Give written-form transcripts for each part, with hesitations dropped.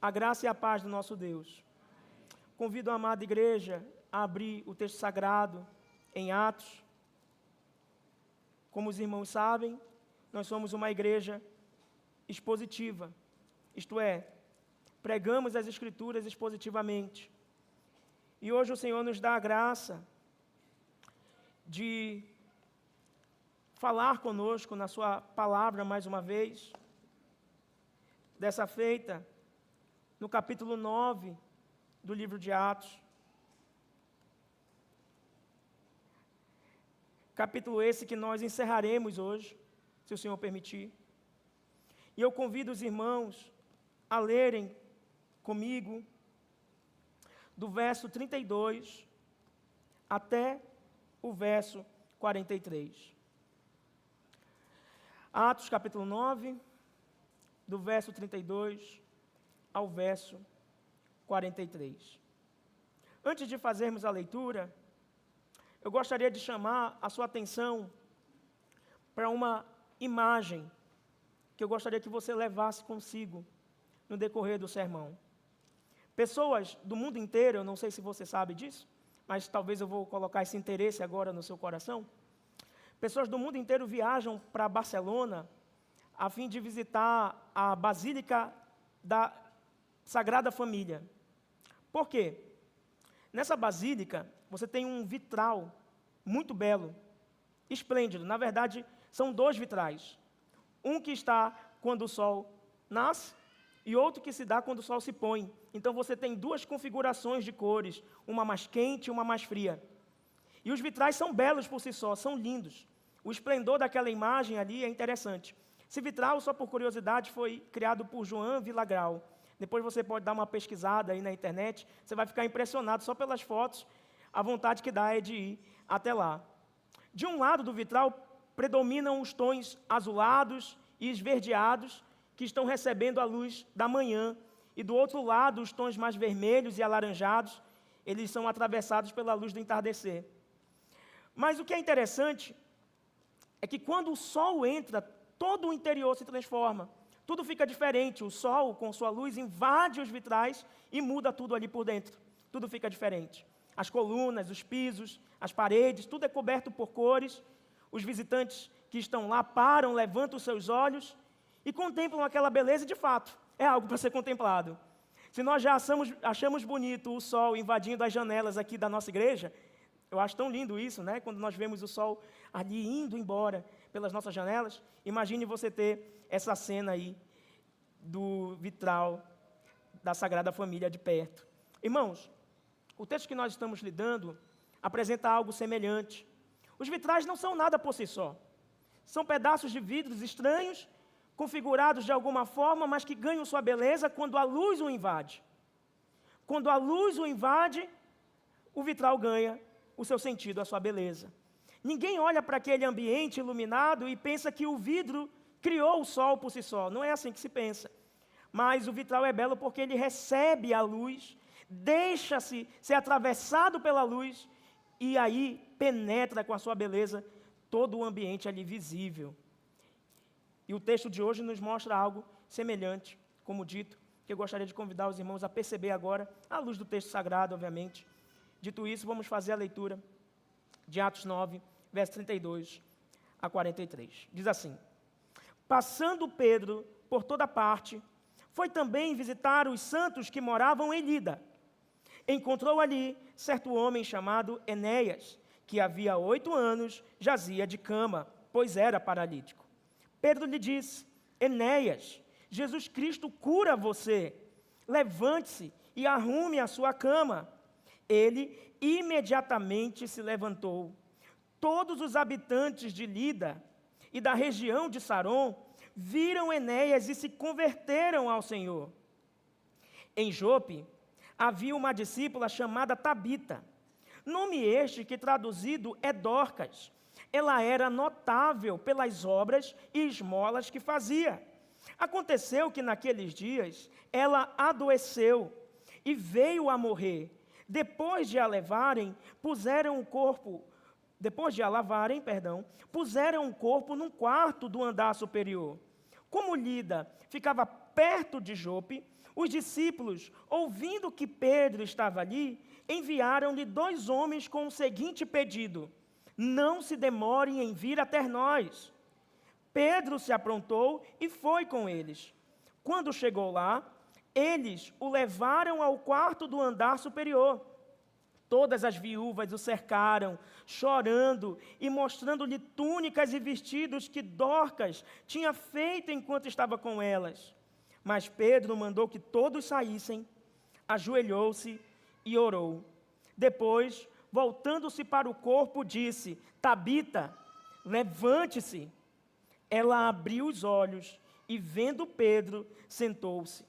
A graça e a paz do nosso Deus. Convido a amada igreja a abrir o texto sagrado em Atos. Como os irmãos sabem, nós somos uma igreja expositiva, isto é, pregamos as Escrituras expositivamente. E hoje o Senhor nos dá a graça de falar conosco na sua palavra mais uma vez. Dessa feita, no capítulo 9 do livro de Atos. Capítulo esse que nós encerraremos hoje, se o Senhor permitir. E eu convido os irmãos a lerem comigo do verso 32 até o verso 43. Atos capítulo 9, do verso 32 ao verso 43. Antes de fazermos a leitura, eu gostaria de chamar a sua atenção para uma imagem que eu gostaria que você levasse consigo no decorrer do sermão. Pessoas do mundo inteiro, eu não sei se você sabe disso, mas talvez eu vou colocar esse interesse agora no seu coração. Pessoas do mundo inteiro viajam para Barcelona a fim de visitar a Basílica da Sagrada Família. Por quê? Nessa basílica, você tem um vitral muito belo, esplêndido. Na verdade, são dois vitrais. Um que está quando o sol nasce e outro que se dá quando o sol se põe. Então você tem duas configurações de cores, uma mais quente e uma mais fria. E os vitrais são belos por si só, são lindos. O esplendor daquela imagem ali é interessante. Esse vitral, só por curiosidade, foi criado por João Villagrán. Depois você pode dar uma pesquisada aí na internet, você vai ficar impressionado só pelas fotos, a vontade que dá é de ir até lá. De um lado do vitral predominam os tons azulados e esverdeados que estão recebendo a luz da manhã, e do outro lado os tons mais vermelhos e alaranjados, eles são atravessados pela luz do entardecer. Mas o que é interessante é que quando o sol entra, todo o interior se transforma. Tudo fica diferente. O sol, com sua luz, invade os vitrais e muda tudo ali por dentro. Tudo fica diferente. As colunas, os pisos, as paredes, tudo é coberto por cores. Os visitantes que estão lá param, levantam os seus olhos e contemplam aquela beleza. De fato, é algo para ser contemplado. Se nós já achamos bonito o sol invadindo as janelas aqui da nossa igreja, eu acho tão lindo isso, né? Quando nós vemos o sol ali indo embora pelas nossas janelas, imagine você ter essa cena aí do vitral da Sagrada Família de perto. Irmãos, o texto que nós estamos lidando apresenta algo semelhante. Os vitrais não são nada por si só. São pedaços de vidros estranhos, configurados de alguma forma, mas que ganham sua beleza quando a luz o invade. Quando a luz o invade, o vitral ganha o seu sentido, a sua beleza. Ninguém olha para aquele ambiente iluminado e pensa que o vidro criou o sol por si só. Não é assim que se pensa. Mas o vitral é belo porque ele recebe a luz, deixa-se ser atravessado pela luz e aí penetra com a sua beleza todo o ambiente ali visível. E o texto de hoje nos mostra algo semelhante, como dito, que eu gostaria de convidar os irmãos a perceber agora, à luz do texto sagrado, obviamente. Dito isso, vamos fazer a leitura de Atos 9, verso 32 a 43. Diz assim: Passando Pedro por toda parte, foi também visitar os santos que moravam em Lida. Encontrou ali certo homem chamado Enéas, que havia 8 anos jazia de cama, pois era paralítico. Pedro lhe disse: Enéas, Jesus Cristo cura você. Levante-se e arrume a sua cama. Ele imediatamente se levantou. Todos os habitantes de Lida e da região de Saron viram Enéas e se converteram ao Senhor. Em Jope havia uma discípula chamada Tabita, nome este que traduzido é Dorcas. Ela era notável pelas obras e esmolas que fazia. Aconteceu que naqueles dias ela adoeceu e veio a morrer. Depois de a lavarem, puseram o corpo num quarto do andar superior. Como Lida ficava perto de Jope, os discípulos, ouvindo que Pedro estava ali, enviaram-lhe 2 homens com o seguinte pedido: não se demorem em vir até nós. Pedro se aprontou e foi com eles. Quando chegou lá, eles o levaram ao quarto do andar superior. Todas as viúvas o cercaram, chorando e mostrando-lhe túnicas e vestidos que Dorcas tinha feito enquanto estava com elas. Mas Pedro mandou que todos saíssem, ajoelhou-se e orou. Depois, voltando-se para o corpo, disse: Tabita, levante-se. Ela abriu os olhos e, vendo Pedro, sentou-se.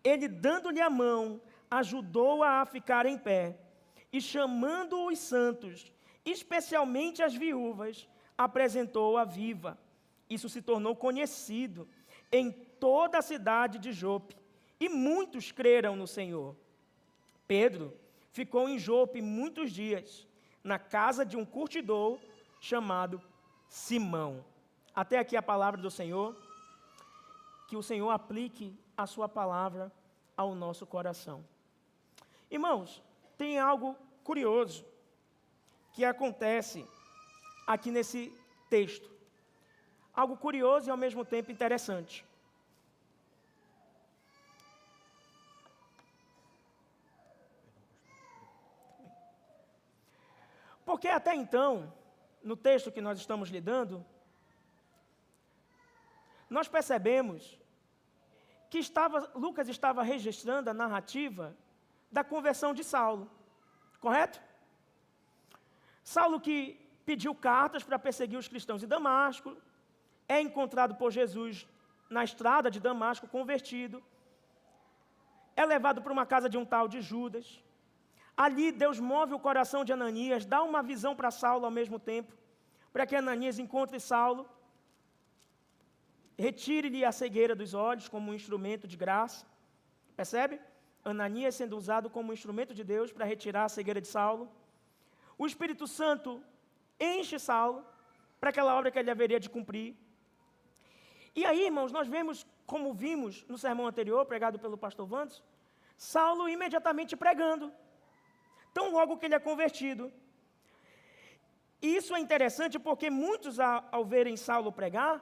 Ele, dando-lhe a mão, ajudou-a a ficar em pé. E chamando os santos, especialmente as viúvas, apresentou-a viva. Isso se tornou conhecido em toda a cidade de Jope, e muitos creram no Senhor. Pedro ficou em Jope muitos dias, na casa de um curtidor chamado Simão. Até aqui a palavra do Senhor. Que o Senhor aplique a sua palavra ao nosso coração. Irmãos, tem algo curioso que acontece aqui nesse texto. Algo curioso e ao mesmo tempo interessante. Porque até então, no texto que nós estamos lidando, nós percebemos que Lucas estava registrando a narrativa da conversão de Saulo, correto? Saulo que pediu cartas para perseguir os cristãos em Damasco, é encontrado por Jesus na estrada de Damasco, convertido, é levado para uma casa de um tal de Judas. Ali Deus move o coração de Ananias, dá uma visão para Saulo ao mesmo tempo, para que Ananias encontre Saulo, retire-lhe a cegueira dos olhos como um instrumento de graça. Percebe? Ananias sendo usado como um instrumento de Deus para retirar a cegueira de Saulo. O Espírito Santo enche Saulo para aquela obra que ele haveria de cumprir. E aí, irmãos, nós vemos, como vimos no sermão anterior, pregado pelo pastor Vantos, Saulo imediatamente pregando, tão logo que ele é convertido. E isso é interessante porque muitos, ao verem Saulo pregar,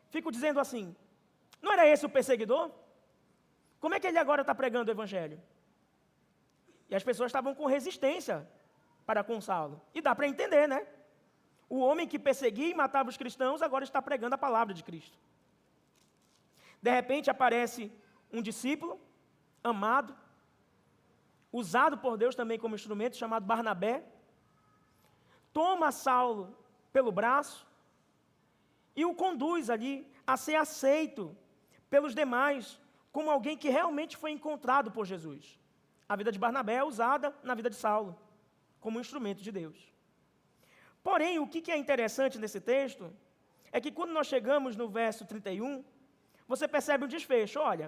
ficam dizendo assim: não era esse o perseguidor? Como é que ele agora está pregando o evangelho? E as pessoas estavam com resistência para com Saulo. E dá para entender, né? O homem que perseguia e matava os cristãos agora está pregando a palavra de Cristo. De repente aparece um discípulo amado, usado por Deus também como instrumento, chamado Barnabé, toma Saulo pelo braço e o conduz ali a ser aceito pelos demais como alguém que realmente foi encontrado por Jesus. A vida de Barnabé é usada na vida de Saulo como instrumento de Deus. Porém, o que é interessante nesse texto é que quando nós chegamos no verso 31, você percebe um desfecho. Olha,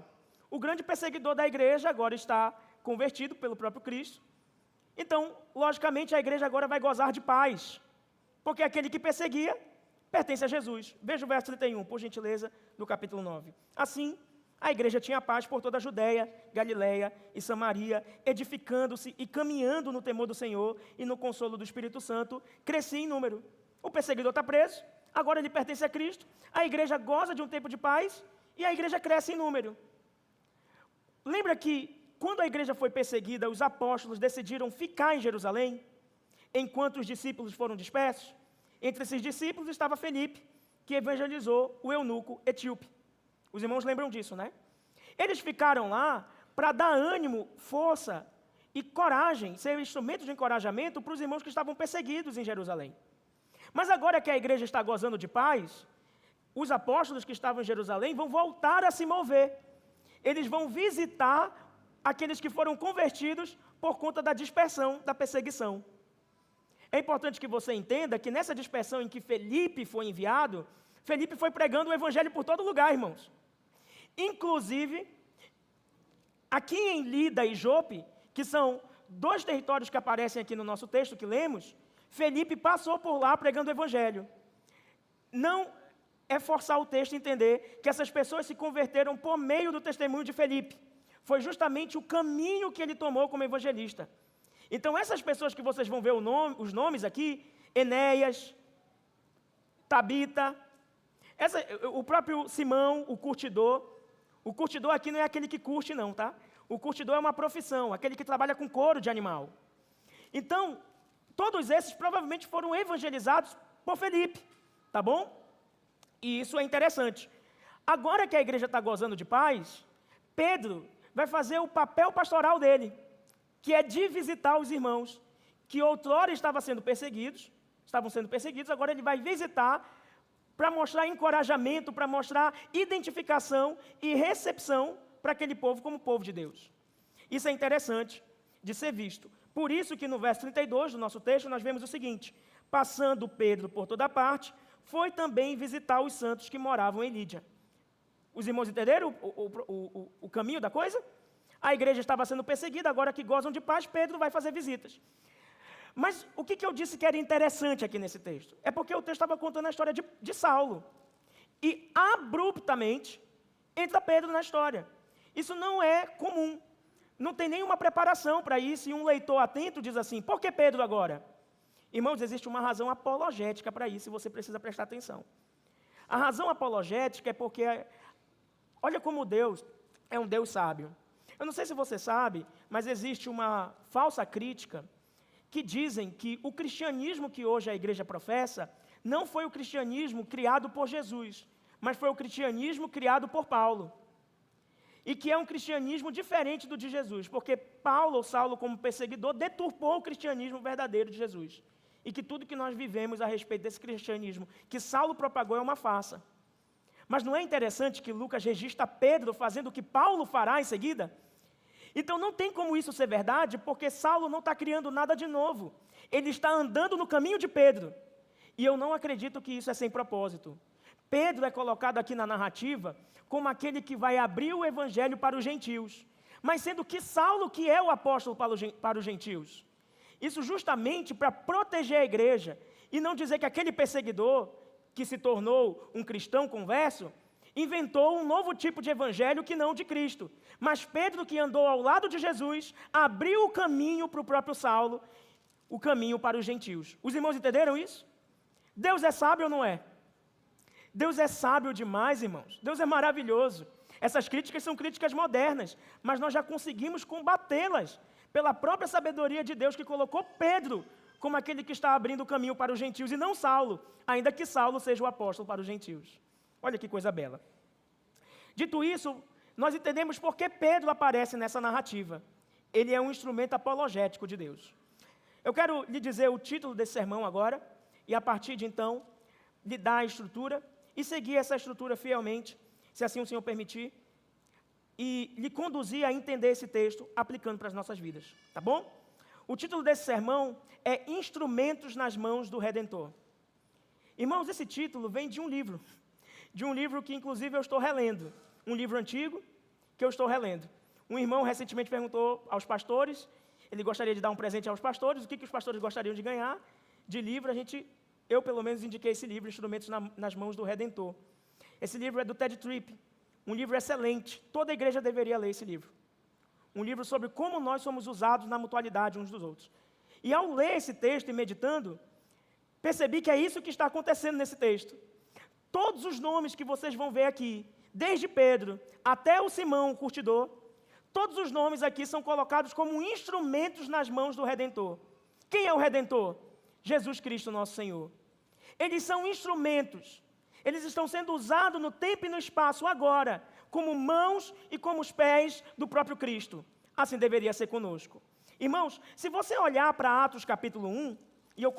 o grande perseguidor da igreja agora está convertido pelo próprio Cristo. Então, logicamente, a igreja agora vai gozar de paz, porque aquele que perseguia pertence a Jesus. Veja o verso 31, por gentileza, do capítulo 9. Assim, a igreja tinha paz por toda a Judéia, Galileia e Samaria, edificando-se e caminhando no temor do Senhor e no consolo do Espírito Santo, crescia em número. O perseguidor está preso, agora ele pertence a Cristo, a igreja goza de um tempo de paz e a igreja cresce em número. Lembra que quando a igreja foi perseguida, os apóstolos decidiram ficar em Jerusalém, enquanto os discípulos foram dispersos? Entre esses discípulos estava Felipe, que evangelizou o eunuco etíope. Os irmãos lembram disso, né? Eles ficaram lá para dar ânimo, força e coragem, ser instrumento de encorajamento para os irmãos que estavam perseguidos em Jerusalém. Mas agora que a igreja está gozando de paz, os apóstolos que estavam em Jerusalém vão voltar a se mover. Eles vão visitar aqueles que foram convertidos por conta da dispersão, da perseguição. É importante que você entenda que nessa dispersão em que Felipe foi enviado, Felipe foi pregando o evangelho por todo lugar, irmãos. Inclusive, aqui em Lida e Jope, que são 2 territórios que aparecem aqui no nosso texto que lemos, Felipe passou por lá pregando o evangelho. Não é forçar o texto a entender que essas pessoas se converteram por meio do testemunho de Felipe. Foi justamente o caminho que ele tomou como evangelista. Então, essas pessoas que vocês vão ver os nomes aqui, Enéas, Tabita, o próprio Simão, o curtidor aqui não é aquele que curte não, tá? O curtidor é uma profissão, aquele que trabalha com couro de animal. Então, todos esses provavelmente foram evangelizados por Felipe, tá bom? E isso é interessante. Agora que a igreja está gozando de paz, Pedro vai fazer o papel pastoral dele, que é de visitar os irmãos, que outrora estavam sendo perseguidos, agora ele vai visitar para mostrar encorajamento, para mostrar identificação e recepção para aquele povo como povo de Deus. Isso é interessante de ser visto. Por isso que no verso 32 do nosso texto nós vemos o seguinte: passando Pedro por toda parte, foi também visitar os santos que moravam em Lídia. Os irmãos entenderam o caminho da coisa? A igreja estava sendo perseguida, agora que gozam de paz, Pedro vai fazer visitas. Mas o que eu disse que era interessante aqui nesse texto? É porque o texto estava contando a história de Saulo. E abruptamente entra Pedro na história. Isso não é comum. Não tem nenhuma preparação para isso, e um leitor atento diz assim: por que Pedro agora? Irmãos, existe uma razão apologética para isso, e você precisa prestar atenção. A razão apologética é porque, olha como Deus é um Deus sábio. Eu não sei se você sabe, mas existe uma falsa crítica que dizem que o cristianismo que hoje a igreja professa não foi o cristianismo criado por Jesus, mas foi o cristianismo criado por Paulo. E que é um cristianismo diferente do de Jesus, porque Saulo, como perseguidor, deturpou o cristianismo verdadeiro de Jesus. E que tudo que nós vivemos a respeito desse cristianismo que Saulo propagou é uma farsa. Mas não é interessante que Lucas registra Pedro fazendo o que Paulo fará em seguida? Então não tem como isso ser verdade, porque Saulo não está criando nada de novo. Ele está andando no caminho de Pedro. E eu não acredito que isso é sem propósito. Pedro é colocado aqui na narrativa como aquele que vai abrir o evangelho para os gentios. Mas sendo que Saulo que é o apóstolo para os gentios. Isso justamente para proteger a igreja e não dizer que aquele perseguidor que se tornou um cristão converso inventou um novo tipo de evangelho que não de Cristo. Mas Pedro, que andou ao lado de Jesus, abriu o caminho para o próprio Saulo, o caminho para os gentios. Os irmãos entenderam isso? Deus é sábio ou não é? Deus é sábio demais, irmãos. Deus é maravilhoso. Essas críticas são críticas modernas, mas nós já conseguimos combatê-las pela própria sabedoria de Deus que colocou Pedro como aquele que está abrindo o caminho para os gentios e não Saulo, ainda que Saulo seja o apóstolo para os gentios. Olha que coisa bela. Dito isso, nós entendemos por que Pedro aparece nessa narrativa. Ele é um instrumento apologético de Deus. Eu quero lhe dizer o título desse sermão agora, e a partir de então, lhe dar a estrutura, e seguir essa estrutura fielmente, se assim o Senhor permitir, e lhe conduzir a entender esse texto, aplicando para as nossas vidas, tá bom? O título desse sermão é Instrumentos nas Mãos do Redentor. Irmãos, esse título vem de um livro que inclusive eu estou relendo, um livro antigo que eu estou relendo. Um irmão recentemente perguntou aos pastores, ele gostaria de dar um presente aos pastores, o que os pastores gostariam de ganhar de livro, eu pelo menos indiquei esse livro, Instrumentos nas Mãos do Redentor. Esse livro é do Ted Tripp, um livro excelente, toda a igreja deveria ler esse livro. Um livro sobre como nós somos usados na mutualidade uns dos outros. E ao ler esse texto e meditando, percebi que é isso que está acontecendo nesse texto. Todos os nomes que vocês vão ver aqui, desde Pedro até o Simão, o curtidor, todos os nomes aqui são colocados como instrumentos nas mãos do Redentor. Quem é o Redentor? Jesus Cristo, nosso Senhor. Eles são instrumentos. Eles estão sendo usados no tempo e no espaço agora, como mãos e como os pés do próprio Cristo. Assim deveria ser conosco. Irmãos, se você olhar para Atos capítulo 1, e eu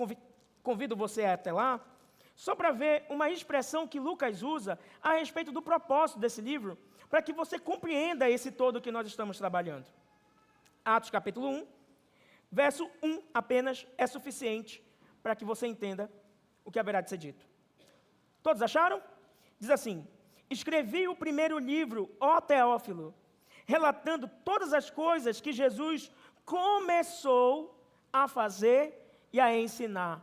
convido você até lá, só para ver uma expressão que Lucas usa a respeito do propósito desse livro, para que você compreenda esse todo que nós estamos trabalhando. Atos capítulo 1, verso 1 apenas é suficiente para que você entenda o que haverá de ser dito. Todos acharam? Diz assim: escrevi o primeiro livro, ó Teófilo, relatando todas as coisas que Jesus começou a fazer e a ensinar.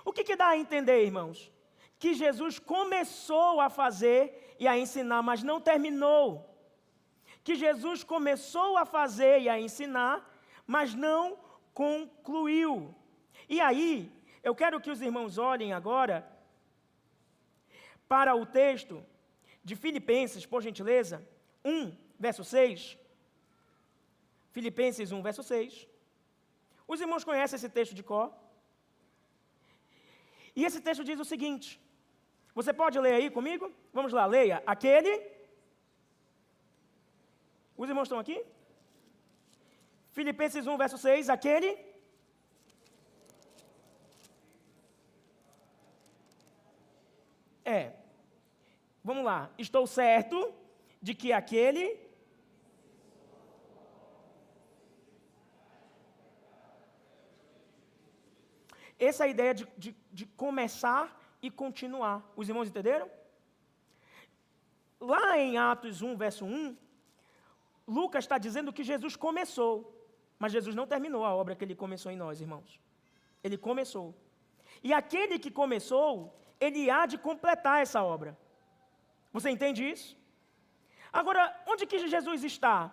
O que dá a entender, irmãos? que Jesus começou a fazer e a ensinar, mas não terminou. Que Jesus começou a fazer e a ensinar, mas não concluiu. E aí, eu quero que os irmãos olhem agora para o texto de Filipenses, por gentileza, 1, verso 6. Filipenses 1, verso 6. Os irmãos conhecem esse texto de cor? E esse texto diz o seguinte, você pode ler aí comigo? Vamos lá, leia. Os irmãos estão aqui? Filipenses 1, verso 6, vamos lá. Estou certo de que aquele... Essa é a ideia de começar e continuar. Os irmãos entenderam? Lá em Atos 1, verso 1, Lucas está dizendo que Jesus começou, mas Jesus não terminou a obra que ele começou em nós, irmãos. Ele começou. E aquele que começou, ele há de completar essa obra. Você entende isso? Agora, onde que Jesus está?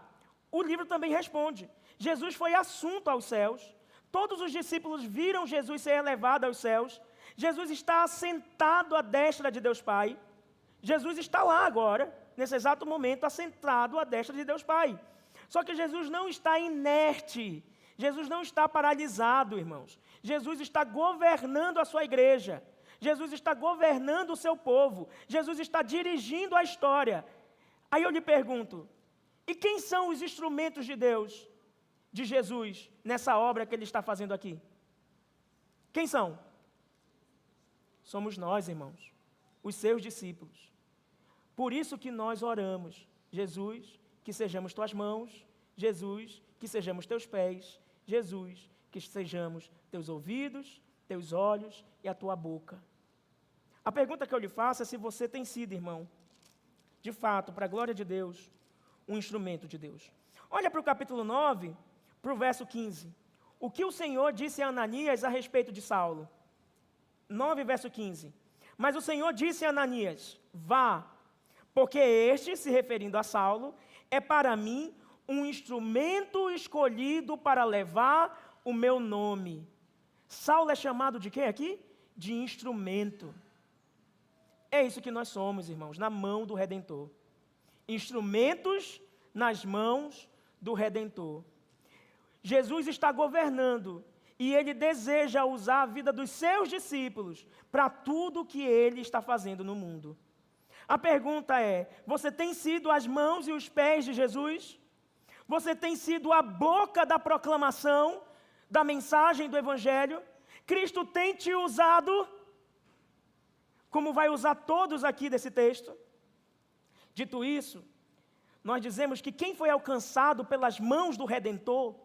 O livro também responde. Jesus foi assunto aos céus. Todos os discípulos viram Jesus ser elevado aos céus. Jesus está assentado à destra de Deus Pai. Jesus está lá agora, nesse exato momento, assentado à destra de Deus Pai. Só que Jesus não está inerte. Jesus não está paralisado, irmãos. Jesus está governando a sua igreja. Jesus está governando o seu povo. Jesus está dirigindo a história. Aí eu lhe pergunto, e quem são os instrumentos de Deus, de Jesus, nessa obra que ele está fazendo aqui? Quem são? Somos nós, irmãos, os seus discípulos. Por isso que nós oramos, Jesus, que sejamos tuas mãos, Jesus, que sejamos teus pés, Jesus, que sejamos teus ouvidos, teus olhos e a tua boca. A pergunta que eu lhe faço é se você tem sido, irmão, de fato, para a glória de Deus, um instrumento de Deus. Olha para o capítulo 9, para o verso 15. O que o Senhor disse a Ananias a respeito de Saulo? 9, verso 15. Mas o Senhor disse a Ananias, vá, porque este, se referindo a Saulo, é para mim um instrumento escolhido para levar o meu nome. Saulo é chamado de quê aqui? De instrumento. É isso que nós somos, irmãos, na mão do Redentor. Instrumentos nas mãos do Redentor. Jesus está governando e ele deseja usar a vida dos seus discípulos para tudo que ele está fazendo no mundo. A pergunta é, você tem sido as mãos e os pés de Jesus? Você tem sido a boca da proclamação da mensagem do Evangelho? Cristo tem te usado, como vai usar todos aqui desse texto? Dito isso, nós dizemos que quem foi alcançado pelas mãos do Redentor,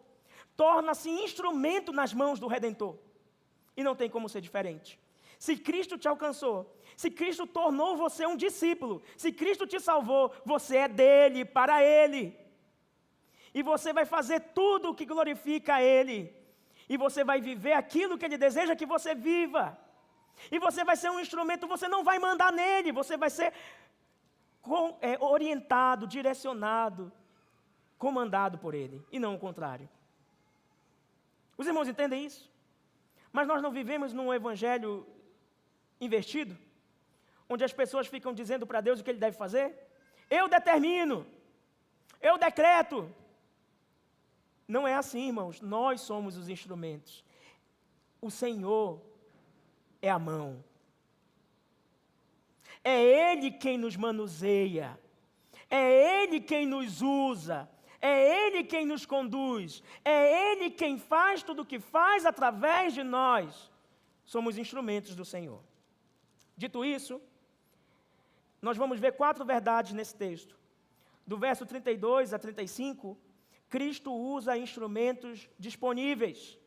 torna-se instrumento nas mãos do Redentor. E não tem como ser diferente. Se Cristo te alcançou, se Cristo tornou você um discípulo, se Cristo te salvou, você é dele, para ele. E você vai fazer tudo o que glorifica a ele. E você vai viver aquilo que ele deseja que você viva. E você vai ser um instrumento, você não vai mandar nele, você vai ser orientado, direcionado, comandado por ele, e não o contrário. Os irmãos entendem isso? Mas nós não vivemos num evangelho invertido, onde as pessoas ficam dizendo para Deus o que ele deve fazer? Eu determino, eu decreto. Não é assim, irmãos, nós somos os instrumentos. O Senhor é a mão. É Ele quem nos manuseia. É Ele quem nos usa. É Ele quem nos conduz. É Ele quem faz tudo o que faz através de nós. Somos instrumentos do Senhor. Dito isso, nós vamos ver 4 verdades nesse texto. Do verso 32 a 35, Cristo usa instrumentos disponíveis.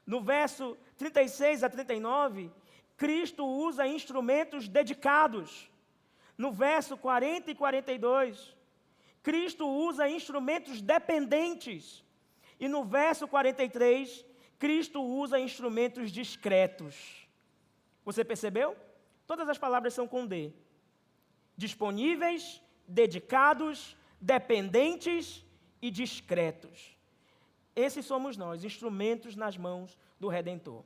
No verso 36 a 39, Cristo usa instrumentos dedicados. No verso 40 e 42, Cristo usa instrumentos dependentes. E no verso 43, Cristo usa instrumentos discretos. Você percebeu? Todas as palavras são com D. Disponíveis, dedicados, dependentes e discretos. Esses somos nós, instrumentos nas mãos do Redentor.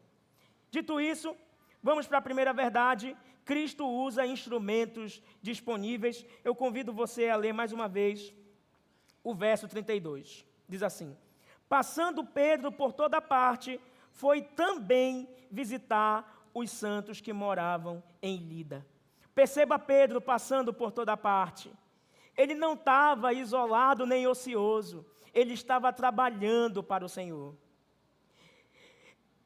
Dito isso, vamos para a primeira verdade. Cristo usa instrumentos disponíveis. Eu convido você a ler mais uma vez o verso 32. Diz assim: passando Pedro por toda parte, foi também visitar os santos que moravam em Lida. Perceba Pedro passando por toda parte. Ele não estava isolado nem ocioso. Ele estava trabalhando para o Senhor.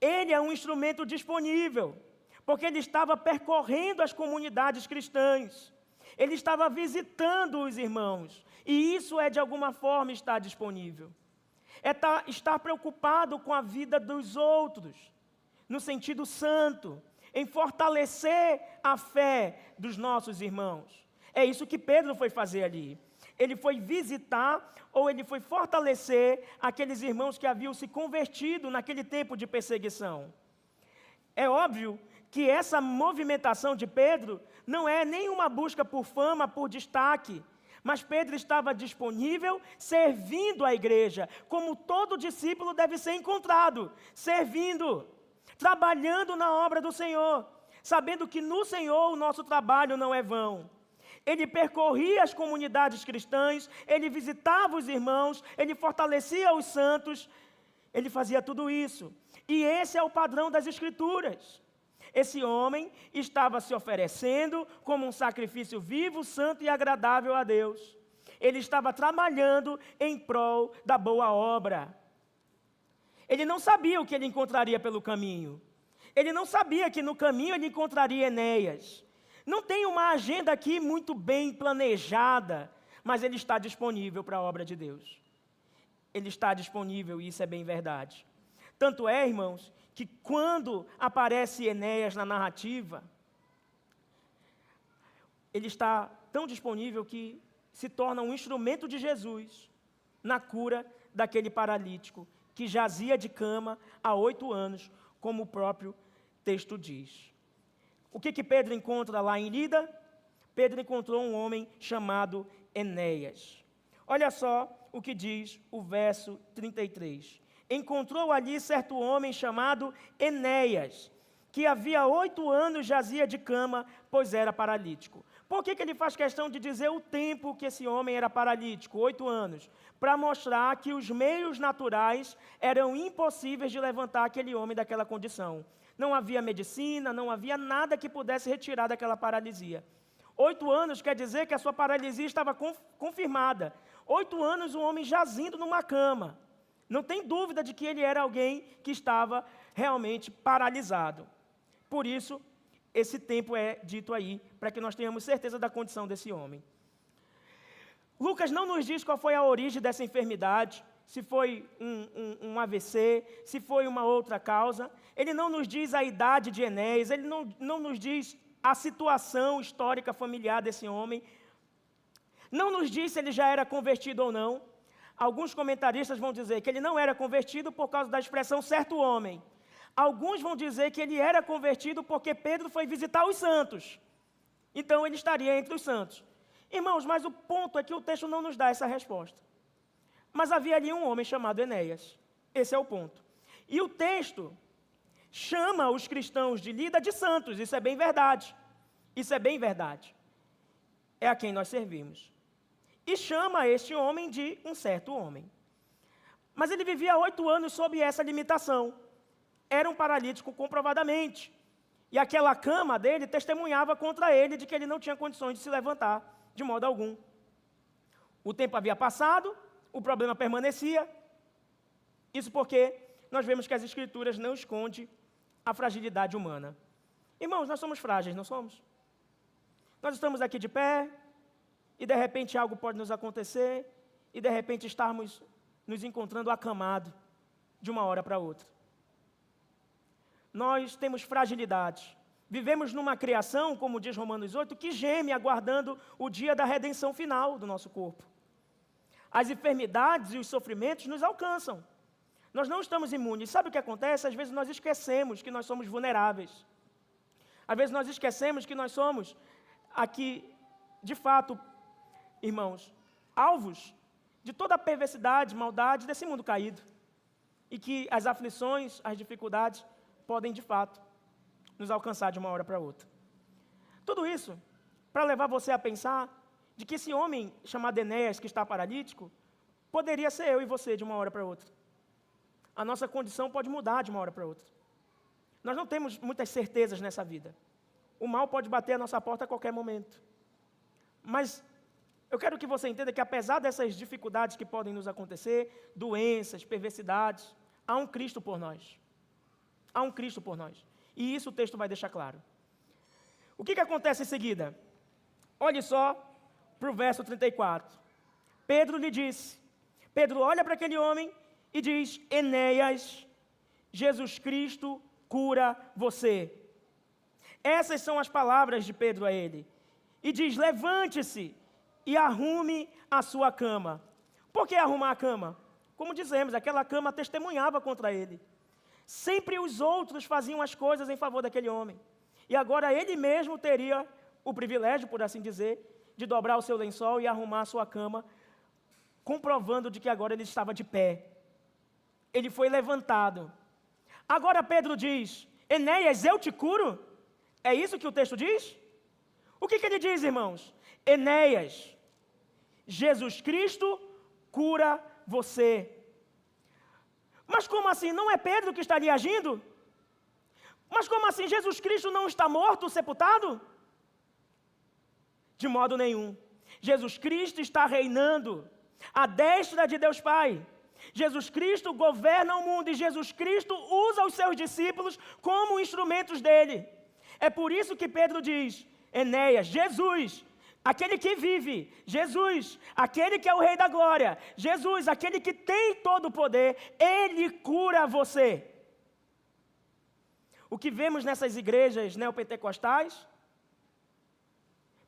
Ele é um instrumento disponível, porque ele estava percorrendo as comunidades cristãs. Ele estava visitando os irmãos. E isso é, de alguma forma, estar disponível. É estar preocupado com a vida dos outros, no sentido santo, em fortalecer a fé dos nossos irmãos. É isso que Pedro foi fazer ali. Ele foi visitar, ou ele foi fortalecer aqueles irmãos que haviam se convertido naquele tempo de perseguição. É óbvio que essa movimentação de Pedro não é nenhuma busca por fama, por destaque, mas Pedro estava disponível, servindo a igreja, como todo discípulo deve ser encontrado, servindo, trabalhando na obra do Senhor, sabendo que no Senhor o nosso trabalho não é vão. Ele percorria as comunidades cristãs, ele visitava os irmãos, ele fortalecia os santos, ele fazia tudo isso. E esse é o padrão das Escrituras. Esse homem estava se oferecendo como um sacrifício vivo, santo e agradável a Deus. Ele estava trabalhando em prol da boa obra. Ele não sabia o que ele encontraria pelo caminho. Ele não sabia que no caminho ele encontraria Enéas. Não tem uma agenda aqui muito bem planejada, mas ele está disponível para a obra de Deus. Ele está disponível, e isso é bem verdade. Tanto é, irmãos, que quando aparece Enéas na narrativa, ele está tão disponível que se torna um instrumento de Jesus na cura daquele paralítico que jazia de cama há 8 anos, como o próprio texto diz. O que Pedro encontra lá em Lida? Pedro encontrou um homem chamado Enéas. Olha só o que diz o verso 33. Encontrou ali certo homem chamado Enéas, que havia 8 anos jazia de cama, pois era paralítico. Por que ele faz questão de dizer o tempo que esse homem era paralítico? 8 anos. Para mostrar que os meios naturais eram impossíveis de levantar aquele homem daquela condição. Não havia medicina, não havia nada que pudesse retirar daquela paralisia. 8 anos quer dizer que a sua paralisia estava confirmada. 8 anos um homem jazindo numa cama. Não tem dúvida de que ele era alguém que estava realmente paralisado. Por isso, esse tempo é dito aí, para que nós tenhamos certeza da condição desse homem. Lucas não nos diz qual foi a origem dessa enfermidade, se foi um AVC, se foi uma outra causa. Ele não nos diz a idade de Enéas, ele não nos diz a situação histórica familiar desse homem. Não nos diz se ele já era convertido ou não. Alguns comentaristas vão dizer que ele não era convertido por causa da expressão certo homem. Alguns vão dizer que ele era convertido porque Pedro foi visitar os santos. Então ele estaria entre os santos. Irmãos, mas o ponto é que o texto não nos dá essa resposta. Mas havia ali um homem chamado Enéas. Esse é o ponto. E o texto chama os cristãos de Lida de santos. Isso é bem verdade. Isso é bem verdade. É a quem nós servimos. E chama este homem de um certo homem. Mas ele vivia 8 anos sob essa limitação. Era um paralítico comprovadamente. E aquela cama dele testemunhava contra ele de que ele não tinha condições de se levantar de modo algum. O tempo havia passado, o problema permanecia. Isso porque nós vemos que as Escrituras não escondem a fragilidade humana. Irmãos, nós somos frágeis, não somos? Nós estamos aqui de pé, e de repente algo pode nos acontecer, e de repente estarmos nos encontrando acamados de uma hora para outra. Nós temos fragilidade. Vivemos numa criação, como diz Romanos 8, que geme aguardando o dia da redenção final do nosso corpo. As enfermidades e os sofrimentos nos alcançam. Nós não estamos imunes. Sabe o que acontece? Às vezes nós esquecemos que nós somos vulneráveis. Às vezes nós esquecemos que nós somos aqui, de fato, irmãos, alvos de toda a perversidade, maldade desse mundo caído. E que as aflições, as dificuldades podem, de fato, nos alcançar de uma hora para outra. Tudo isso para levar você a pensar de que esse homem chamado Enéas, que está paralítico, poderia ser eu e você de uma hora para outra. A nossa condição pode mudar de uma hora para outra. Nós não temos muitas certezas nessa vida. O mal pode bater a nossa porta a qualquer momento. Mas eu quero que você entenda que apesar dessas dificuldades que podem nos acontecer, doenças, perversidades, há um Cristo por nós. Há um Cristo por nós. E isso o texto vai deixar claro. O que acontece em seguida? Olhe só para o verso 34. Pedro lhe disse, Pedro olha para aquele homem e diz, Enéas, Jesus Cristo cura você. Essas são as palavras de Pedro a ele. E diz, levante-se e arrume a sua cama. Por que arrumar a cama? Como dizemos, aquela cama testemunhava contra ele. Sempre os outros faziam as coisas em favor daquele homem. E agora ele mesmo teria o privilégio, por assim dizer, de dobrar o seu lençol e arrumar a sua cama, comprovando de que agora ele estava de pé. Ele foi levantado. Agora Pedro diz, Enéas, eu te curo? É isso que o texto diz? O que ele diz, irmãos? Enéas, Jesus Cristo cura você. Mas como assim? Não é Pedro que estaria agindo? Mas como assim? Jesus Cristo não está morto, sepultado? De modo nenhum. Jesus Cristo está reinando à destra de Deus Pai. Jesus Cristo governa o mundo e Jesus Cristo usa os seus discípulos como instrumentos dele. É por isso que Pedro diz, Enéas, Jesus, aquele que vive, Jesus, aquele que é o Rei da Glória, Jesus, aquele que tem todo o poder, Ele cura você. O que vemos nessas igrejas neopentecostais?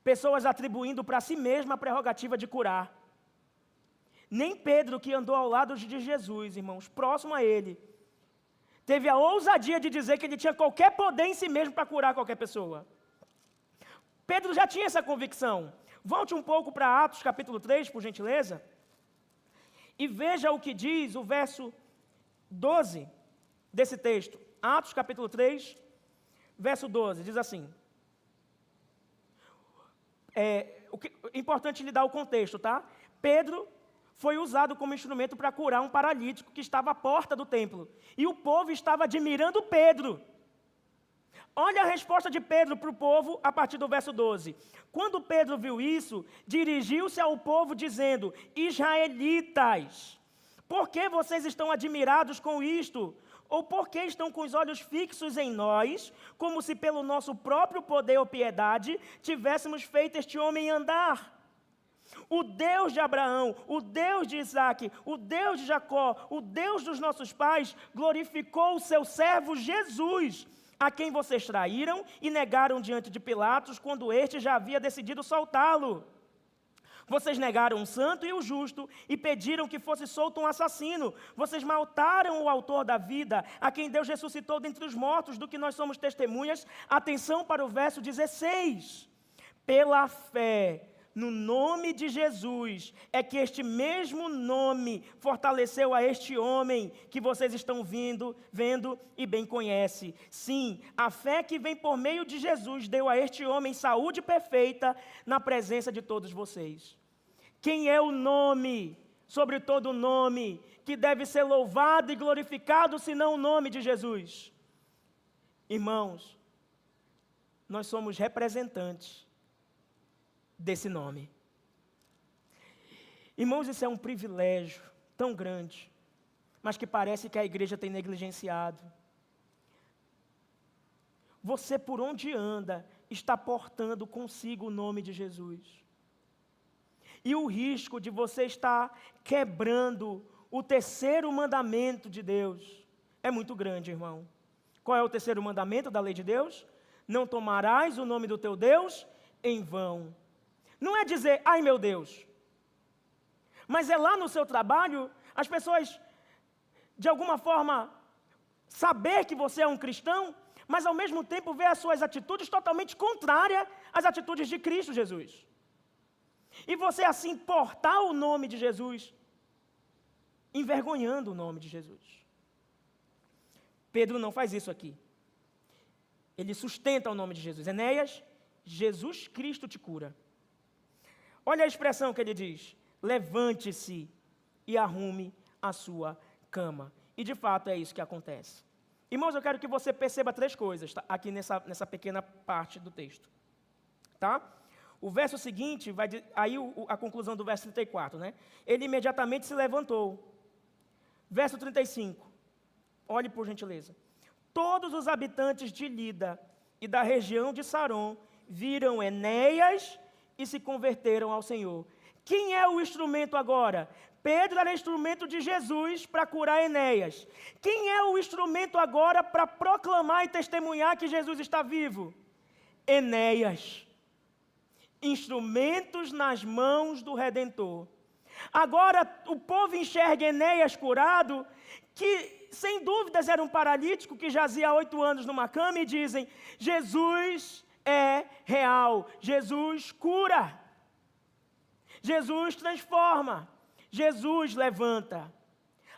Pessoas atribuindo para si mesma a prerrogativa de curar. Nem Pedro, que andou ao lado de Jesus, irmãos, próximo a ele, teve a ousadia de dizer que ele tinha qualquer poder em si mesmo para curar qualquer pessoa. Pedro já tinha essa convicção. Volte um pouco para Atos capítulo 3, por gentileza, e veja o que diz o verso 12 desse texto. Atos capítulo 3, verso 12, diz assim. Importante lhe dar o contexto, tá? Pedro foi usado como instrumento para curar um paralítico que estava à porta do templo. E o povo estava admirando Pedro. Olha a resposta de Pedro para o povo a partir do verso 12. Quando Pedro viu isso, dirigiu-se ao povo dizendo, Israelitas, por que vocês estão admirados com isto? Ou por que estão com os olhos fixos em nós, como se pelo nosso próprio poder ou piedade tivéssemos feito este homem andar? O Deus de Abraão, o Deus de Isaque, o Deus de Jacó, o Deus dos nossos pais, glorificou o seu servo Jesus, a quem vocês traíram e negaram diante de Pilatos, quando este já havia decidido soltá-lo. Vocês negaram o santo e o justo e pediram que fosse solto um assassino. Vocês mataram o autor da vida, a quem Deus ressuscitou dentre os mortos, do que nós somos testemunhas. Atenção para o verso 16. Pela fé no nome de Jesus, é que este mesmo nome fortaleceu a este homem que vocês estão vendo e bem conhecem. Sim, a fé que vem por meio de Jesus deu a este homem saúde perfeita na presença de todos vocês. Quem é o nome, sobre todo nome, que deve ser louvado e glorificado, senão o nome de Jesus? Irmãos, nós somos representantes desse nome. Irmãos, isso é um privilégio tão grande, mas que parece que a igreja tem negligenciado. Você, por onde anda, está portando consigo o nome de Jesus. E o risco de você estar quebrando o terceiro mandamento de Deus é muito grande, irmão. Qual é o terceiro mandamento da lei de Deus? Não tomarás o nome do teu Deus em vão. Não é dizer, ai meu Deus, mas é lá no seu trabalho, as pessoas, de alguma forma, saber que você é um cristão, mas ao mesmo tempo vê as suas atitudes totalmente contrárias às atitudes de Cristo Jesus. E você assim portar o nome de Jesus, envergonhando o nome de Jesus. Pedro não faz isso aqui. Ele sustenta o nome de Jesus. Enéas, Jesus Cristo te cura. Olha a expressão que ele diz: levante-se e arrume a sua cama. E de fato é isso que acontece. Irmãos, eu quero que você perceba 3 coisas, tá? Aqui nessa pequena parte do texto. Tá? O verso seguinte, a conclusão do verso 34, né? Ele imediatamente se levantou. Verso 35, olhe por gentileza. Todos os habitantes de Lida e da região de Saron viram Enéas e se converteram ao Senhor. Quem é o instrumento agora? Pedro era instrumento de Jesus para curar Enéas. Quem é o instrumento agora para proclamar e testemunhar que Jesus está vivo? Enéas. Instrumentos nas mãos do Redentor. Agora o povo enxerga Enéas curado, que sem dúvidas era um paralítico que jazia há 8 anos numa cama, e dizem: Jesus é real, Jesus cura, Jesus transforma, Jesus levanta.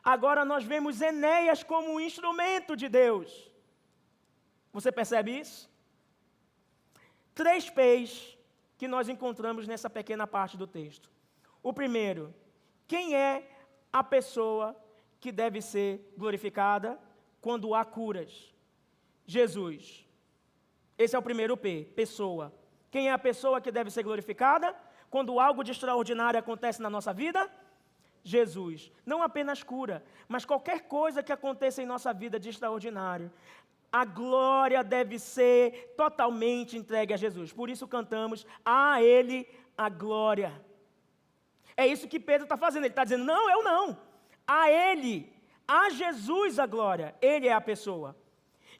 Agora nós vemos Enéas como um instrumento de Deus. Você percebe isso? 3 P's que nós encontramos nessa pequena parte do texto. O primeiro, quem é a pessoa que deve ser glorificada quando há curas? Jesus. Esse é o primeiro P, pessoa. Quem é a pessoa que deve ser glorificada quando algo de extraordinário acontece na nossa vida? Jesus. Não apenas cura, mas qualquer coisa que aconteça em nossa vida de extraordinário, a glória deve ser totalmente entregue a Jesus. Por isso cantamos: a Ele a glória. É isso que Pedro está fazendo. Ele está dizendo: não, eu não. A Ele, a Jesus a glória. Ele é a pessoa.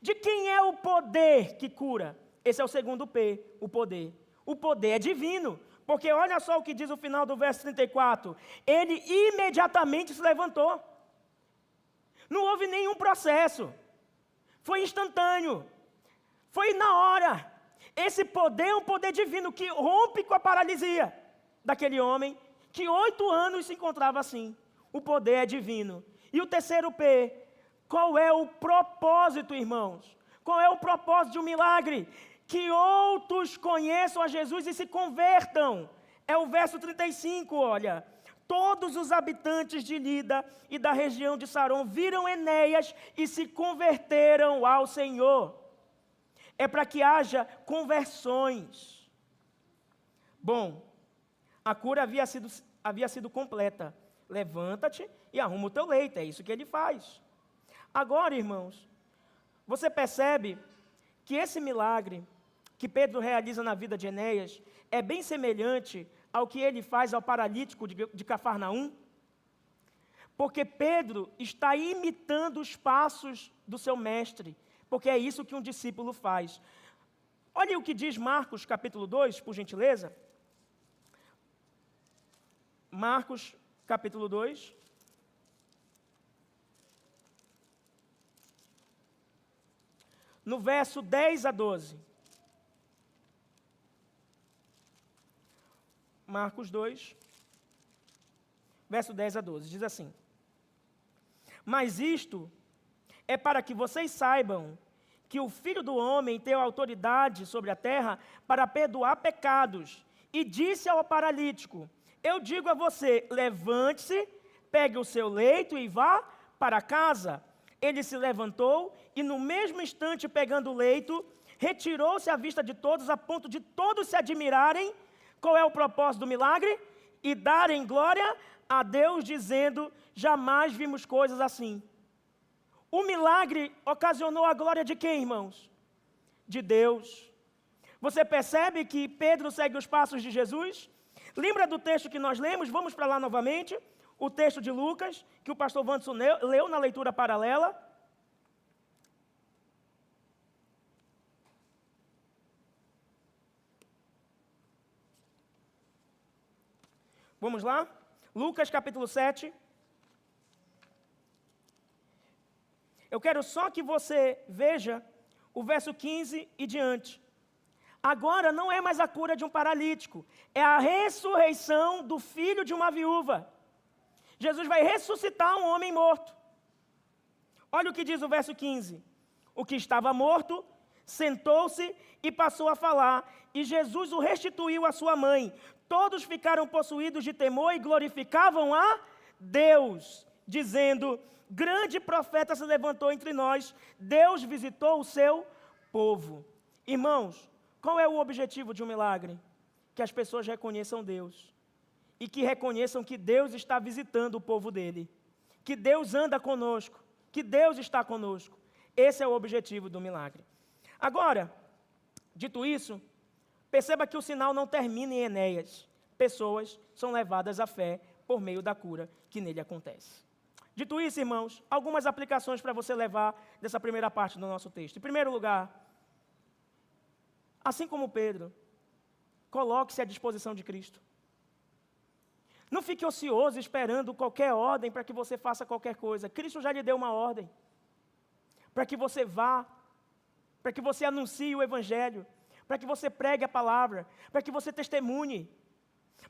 De quem é o poder que cura? Esse é o segundo P, o poder. O poder é divino. Porque olha só o que diz o final do verso 34. Ele imediatamente se levantou. Não houve nenhum processo. Foi instantâneo. Foi na hora. Esse poder é um poder divino que rompe com a paralisia daquele homem que 8 anos se encontrava assim. O poder é divino. E o terceiro P, qual é o propósito, irmãos? Qual é o propósito de um milagre? Que outros conheçam a Jesus e se convertam. É o verso 35, olha. Todos os habitantes de Lida e da região de Saron viram Enéas e se converteram ao Senhor. É para que haja conversões. Bom, a cura havia sido completa. Levanta-te e arruma o teu leito. É isso que ele faz. Agora, irmãos, você percebe que esse milagre que Pedro realiza na vida de Enéas é bem semelhante ao que ele faz ao paralítico de Cafarnaum? Porque Pedro está imitando os passos do seu mestre, porque é isso que um discípulo faz. Olha o que diz Marcos capítulo 2, por gentileza. Marcos capítulo 2. No verso 10 a 12. Marcos 2, verso 10 a 12, diz assim: mas isto é para que vocês saibam que o Filho do Homem tem autoridade sobre a terra para perdoar pecados. E disse ao paralítico: eu digo a você, levante-se, pegue o seu leito e vá para casa. Ele se levantou e no mesmo instante, pegando o leito, retirou-se à vista de todos, a ponto de todos se admirarem. Qual é o propósito do milagre? E darem glória a Deus, dizendo: jamais vimos coisas assim. O milagre ocasionou a glória de quem, irmãos? De Deus. Você percebe que Pedro segue os passos de Jesus? Lembra do texto que nós lemos? Vamos para lá novamente. O texto de Lucas, que o pastor Wanderson leu na leitura paralela. Vamos lá? Lucas capítulo 7. Eu quero só que você veja o verso 15 e diante. Agora não é mais a cura de um paralítico, é a ressurreição do filho de uma viúva. Jesus vai ressuscitar um homem morto. Olha o que diz o verso 15. O que estava morto sentou-se e passou a falar, e Jesus o restituiu à sua mãe. Todos ficaram possuídos de temor e glorificavam a Deus, dizendo: grande profeta se levantou entre nós, Deus visitou o seu povo. Irmãos, qual é o objetivo de um milagre? Que as pessoas reconheçam Deus, e que reconheçam que Deus está visitando o povo dele, que Deus anda conosco, que Deus está conosco. Esse é o objetivo do milagre. Agora, dito isso, perceba que o sinal não termina em Enéas. Pessoas são levadas à fé por meio da cura que nele acontece. Dito isso, irmãos, algumas aplicações para você levar dessa primeira parte do nosso texto. Em primeiro lugar, assim como Pedro, coloque-se à disposição de Cristo. Não fique ocioso esperando qualquer ordem para que você faça qualquer coisa. Cristo já lhe deu uma ordem para que você vá, para que você anuncie o Evangelho, para que você pregue a palavra, para que você testemunhe.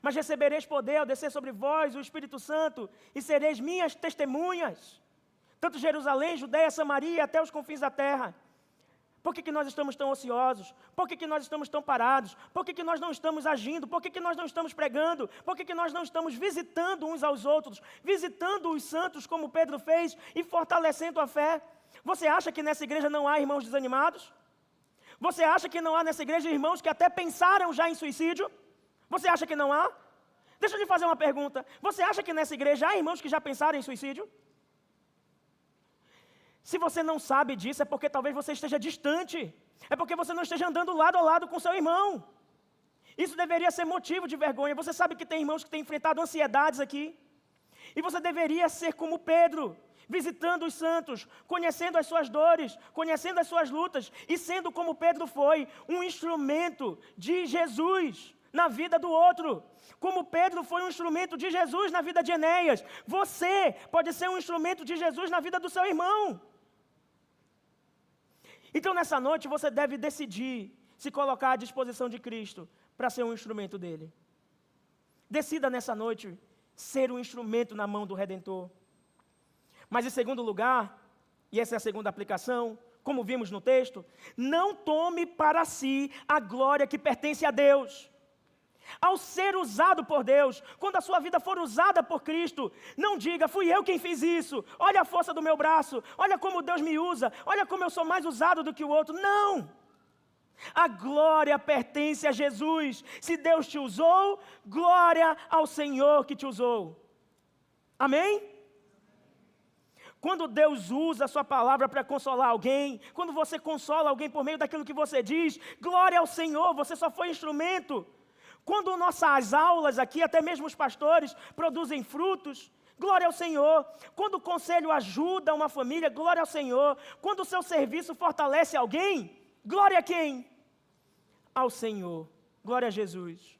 Mas recebereis poder ao descer sobre vós o Espírito Santo, e sereis minhas testemunhas, tanto Jerusalém, Judeia, Samaria, até os confins da terra. Por que nós estamos tão ociosos? Por que nós estamos tão parados? Por que nós não estamos agindo? Por que nós não estamos pregando? Por que nós não estamos visitando uns aos outros, visitando os santos como Pedro fez e fortalecendo a fé? Você acha que nessa igreja não há irmãos desanimados? Você acha que não há nessa igreja irmãos que até pensaram já em suicídio? Você acha que não há? Deixa eu lhe fazer uma pergunta. Você acha que nessa igreja há irmãos que já pensaram em suicídio? Se você não sabe disso, é porque talvez você esteja distante. É porque você não esteja andando lado a lado com seu irmão. Isso deveria ser motivo de vergonha. Você sabe que tem irmãos que têm enfrentado ansiedades aqui. E você deveria ser como Pedro, visitando os santos, conhecendo as suas dores, conhecendo as suas lutas, e sendo como Pedro foi, um instrumento de Jesus na vida do outro. Como Pedro foi um instrumento de Jesus na vida de Enéas, você pode ser um instrumento de Jesus na vida do seu irmão. Então nessa noite você deve decidir se colocar à disposição de Cristo para ser um instrumento dele. Decida nessa noite ser um instrumento na mão do Redentor. Mas em segundo lugar, e essa é a segunda aplicação, como vimos no texto, não tome para si a glória que pertence a Deus. Ao ser usado por Deus, quando a sua vida for usada por Cristo, não diga: fui eu quem fiz isso, olha a força do meu braço, olha como Deus me usa, olha como eu sou mais usado do que o outro. Não! A glória pertence a Jesus. Se Deus te usou, glória ao Senhor que te usou. Amém? Quando Deus usa a sua palavra para consolar alguém, quando você consola alguém por meio daquilo que você diz, glória ao Senhor, você só foi instrumento. Quando nossas aulas aqui, até mesmo os pastores, produzem frutos, glória ao Senhor. Quando o conselho ajuda uma família, glória ao Senhor. Quando o seu serviço fortalece alguém, glória a quem? Ao Senhor. Glória a Jesus.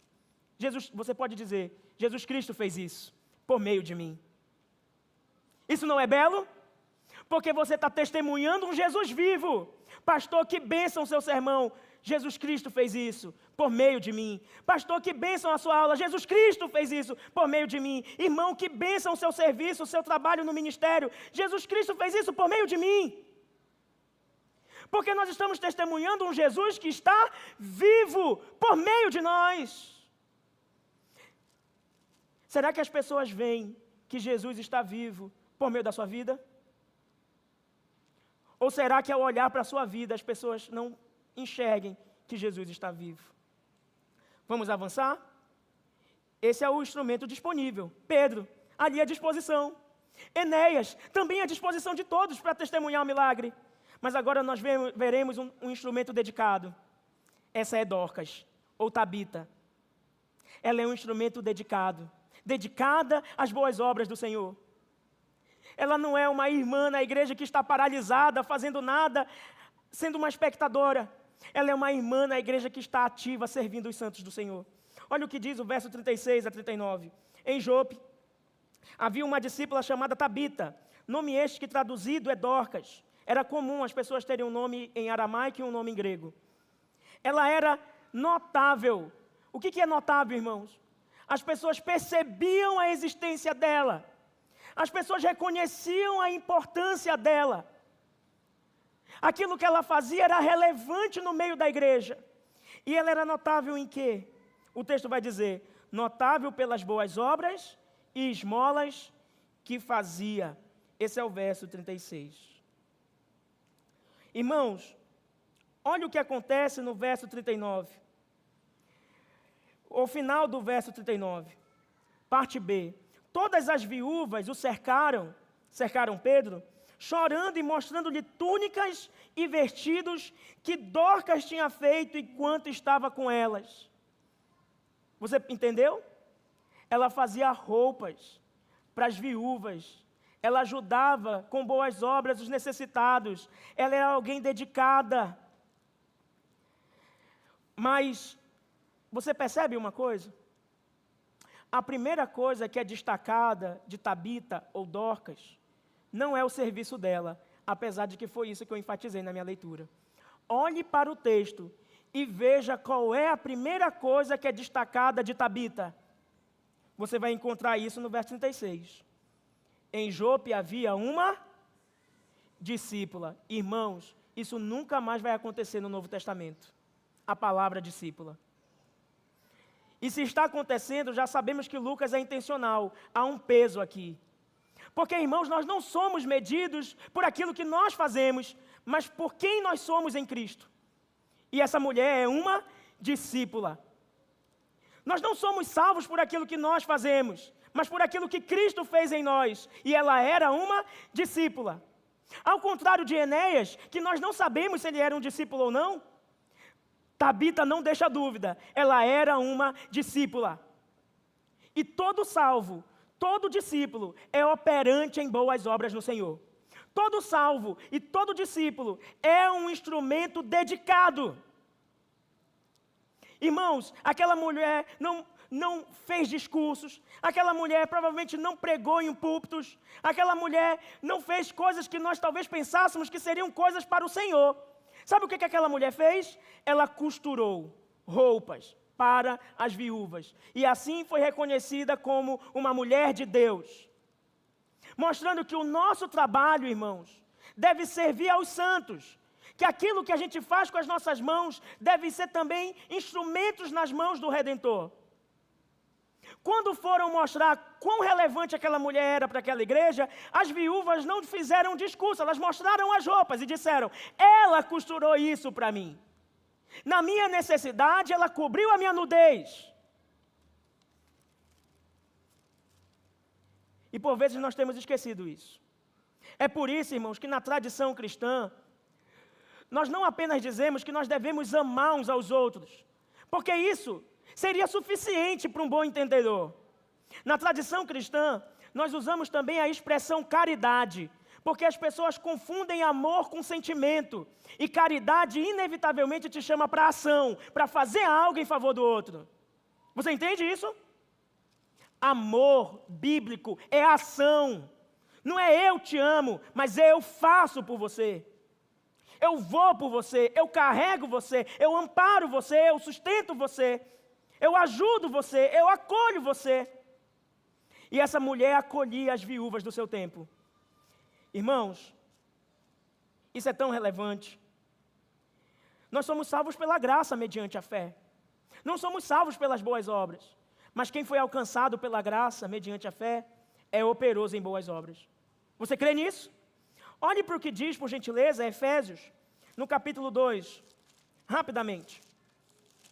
Você pode dizer: Jesus Cristo fez isso por meio de mim. Isso não é belo? Porque você está testemunhando um Jesus vivo. Pastor, que bênção o seu sermão. Jesus Cristo fez isso por meio de mim. Pastor, que bênção a sua aula. Jesus Cristo fez isso por meio de mim. Irmão, que bênção o seu serviço, o seu trabalho no ministério. Jesus Cristo fez isso por meio de mim. Porque nós estamos testemunhando um Jesus que está vivo por meio de nós. Será que as pessoas veem que Jesus está vivo por meio da sua vida? Ou será que ao olhar para a sua vida as pessoas não enxerguem que Jesus está vivo? Vamos avançar? Esse é o instrumento disponível. Pedro, ali à disposição. Enéas, também à disposição de todos para testemunhar o milagre. Mas agora nós veremos um instrumento dedicado. Essa é Dorcas, ou Tabita. Ela é um instrumento dedicado, dedicada às boas obras do Senhor. Ela não é uma irmã na igreja que está paralisada, fazendo nada, sendo uma espectadora. Ela é uma irmã na igreja que está ativa, servindo os santos do Senhor. Olha o que diz o verso 36 a 39. Em Jope, havia uma discípula chamada Tabita, nome este que traduzido é Dorcas. Era comum as pessoas terem um nome em aramaico e um nome em grego. Ela era notável. O que é notável, irmãos? As pessoas percebiam a existência dela. As pessoas reconheciam a importância dela. Aquilo que ela fazia era relevante no meio da igreja. E ela era notável em quê? O texto vai dizer, notável pelas boas obras e esmolas que fazia. Esse é o verso 36. Irmãos, olha o que acontece no verso 39. O final do verso 39. Parte B. Todas as viúvas o cercaram Pedro, chorando e mostrando-lhe túnicas e vestidos que Dorcas tinha feito enquanto estava com elas. Você entendeu? Ela fazia roupas para as viúvas. Ela ajudava com boas obras os necessitados. Ela era alguém dedicada. Mas você percebe uma coisa? A primeira coisa que é destacada de Tabita ou Dorcas não é o serviço dela, apesar de que foi isso que eu enfatizei na minha leitura. Olhe para o texto e veja qual é a primeira coisa que é destacada de Tabita. Você vai encontrar isso no verso 36. Em Jope havia uma discípula. Irmãos, isso nunca mais vai acontecer no Novo Testamento. A palavra discípula. E se está acontecendo, já sabemos que Lucas é intencional. Há um peso aqui. Porque, irmãos, nós não somos medidos por aquilo que nós fazemos, mas por quem nós somos em Cristo. E essa mulher é uma discípula. Nós não somos salvos por aquilo que nós fazemos, mas por aquilo que Cristo fez em nós. E ela era uma discípula. Ao contrário de Enéas, que nós não sabemos se ele era um discípulo ou não, Tabita não deixa dúvida, ela era uma discípula. E todo salvo, todo discípulo é operante em boas obras no Senhor. Todo salvo e todo discípulo é um instrumento dedicado. Irmãos, aquela mulher não fez discursos, aquela mulher provavelmente não pregou em púlpitos, aquela mulher não fez coisas que nós talvez pensássemos que seriam coisas para o Senhor. Sabe o que aquela mulher fez? Ela costurou roupas para as viúvas. E assim foi reconhecida como uma mulher de Deus. Mostrando que o nosso trabalho, irmãos, deve servir aos santos. Que aquilo que a gente faz com as nossas mãos deve ser também instrumentos nas mãos do Redentor. Quando foram mostrar quão relevante aquela mulher era para aquela igreja, as viúvas não fizeram discurso, elas mostraram as roupas e disseram, ela costurou isso para mim. Na minha necessidade, ela cobriu a minha nudez. E por vezes nós temos esquecido isso. É por isso, irmãos, que na tradição cristã, nós não apenas dizemos que nós devemos amar uns aos outros, porque isso seria suficiente para um bom entendedor. Na tradição cristã, nós usamos também a expressão caridade, porque as pessoas confundem amor com sentimento, e caridade inevitavelmente te chama para ação, para fazer algo em favor do outro. Você entende isso? Amor bíblico é ação. Não é eu te amo, mas eu faço por você. Eu vou por você, eu carrego você, eu amparo você, eu sustento você. Eu ajudo você, eu acolho você. E essa mulher acolhia as viúvas do seu tempo. Irmãos, isso é tão relevante. Nós somos salvos pela graça mediante a fé. Não somos salvos pelas boas obras. Mas quem foi alcançado pela graça mediante a fé é operoso em boas obras. Você crê nisso? Olhe para o que diz, por gentileza, Efésios, no capítulo 2, rapidamente,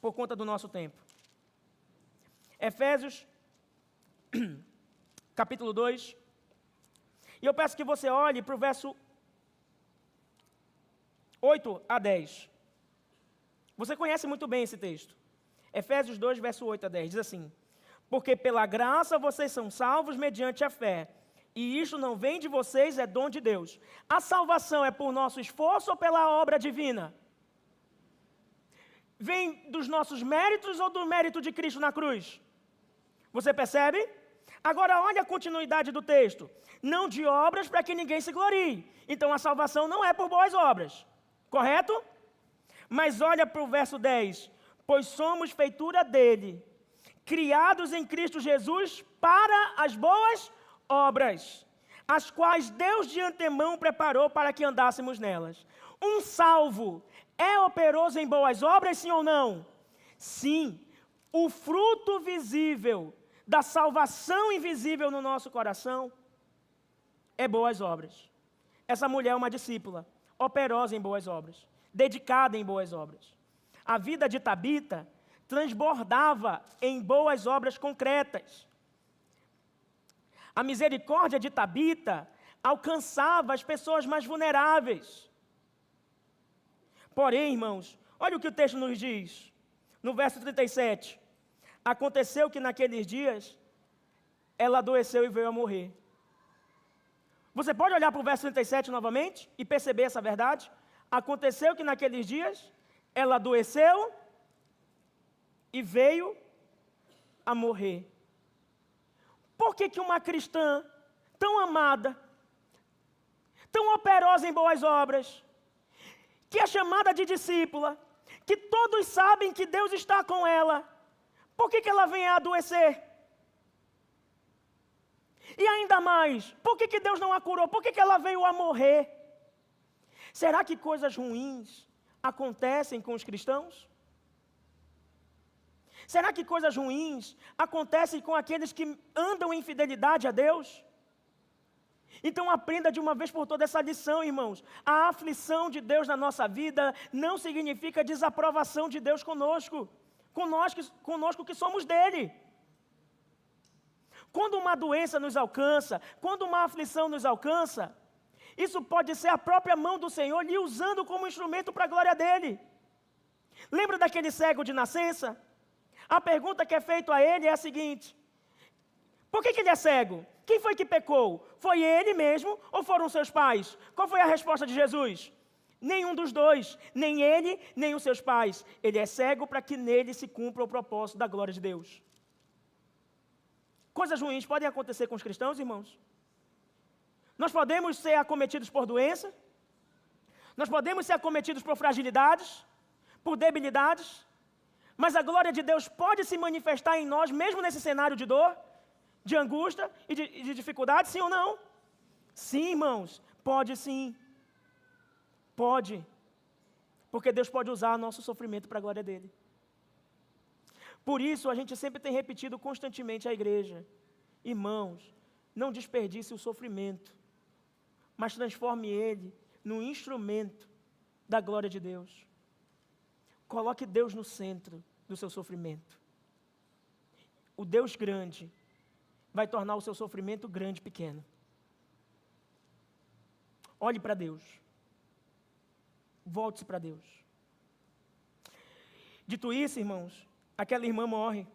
por conta do nosso tempo. Efésios, capítulo 2, e eu peço que você olhe para o verso 8 a 10. Você conhece muito bem esse texto. Efésios 2, verso 8 a 10, diz assim, porque pela graça vocês são salvos mediante a fé, e isto não vem de vocês, é dom de Deus. A salvação é por nosso esforço ou pela obra divina? Vem dos nossos méritos ou do mérito de Cristo na cruz? Você percebe? Agora, olha a continuidade do texto. Não de obras para que ninguém se glorie. Então, a salvação não é por boas obras. Correto? Mas olha para o verso 10. Pois somos feitura dele, criados em Cristo Jesus para as boas obras, as quais Deus de antemão preparou para que andássemos nelas. Um salvo é operoso em boas obras, sim ou não? Sim. O fruto visível da salvação invisível no nosso coração é boas obras. Essa mulher é uma discípula, operosa em boas obras, dedicada em boas obras. A vida de Tabita transbordava em boas obras concretas. A misericórdia de Tabita alcançava as pessoas mais vulneráveis. Porém, irmãos, olha o que o texto nos diz, no verso 37. Aconteceu que naqueles dias, ela adoeceu e veio a morrer. Você pode olhar para o verso 37 novamente e perceber essa verdade? Aconteceu que naqueles dias, ela adoeceu e veio a morrer. Por que uma cristã tão amada, tão operosa em boas obras, que é chamada de discípula, que todos sabem que Deus está com ela, por que ela vem a adoecer? E ainda mais, por que Deus não a curou? Por que ela veio a morrer? Será que coisas ruins acontecem com os cristãos? Será que coisas ruins acontecem com aqueles que andam em fidelidade a Deus? Então aprenda de uma vez por todas essa lição, irmãos. A aflição de Deus na nossa vida não significa desaprovação de Deus conosco que somos dele. Quando uma doença nos alcança, quando uma aflição nos alcança, isso pode ser a própria mão do Senhor lhe usando como instrumento para a glória dele. Lembra daquele cego de nascença? A pergunta que é feita a ele é a seguinte: por que ele é cego? Quem foi que pecou? Foi ele mesmo ou foram seus pais? Qual foi a resposta de Jesus? Nenhum dos dois, nem ele, nem os seus pais. Ele é cego para que nele se cumpra o propósito da glória de Deus. Coisas ruins podem acontecer com os cristãos, irmãos? Nós podemos ser acometidos por doença? Nós podemos ser acometidos por fragilidades, por debilidades? Mas a glória de Deus pode se manifestar em nós, mesmo nesse cenário de dor, de angústia e de dificuldade, sim ou não? Sim, irmãos, pode sim. Pode. Porque Deus pode usar nosso sofrimento para a glória dele. Por isso, a gente sempre tem repetido constantemente à igreja: irmãos, não desperdice o sofrimento, mas transforme ele num instrumento da glória de Deus. Coloque Deus no centro do seu sofrimento. O Deus grande vai tornar o seu sofrimento grande pequeno. Olhe para Deus. Volte-se para Deus. Dito isso, irmãos, aquela irmã morre.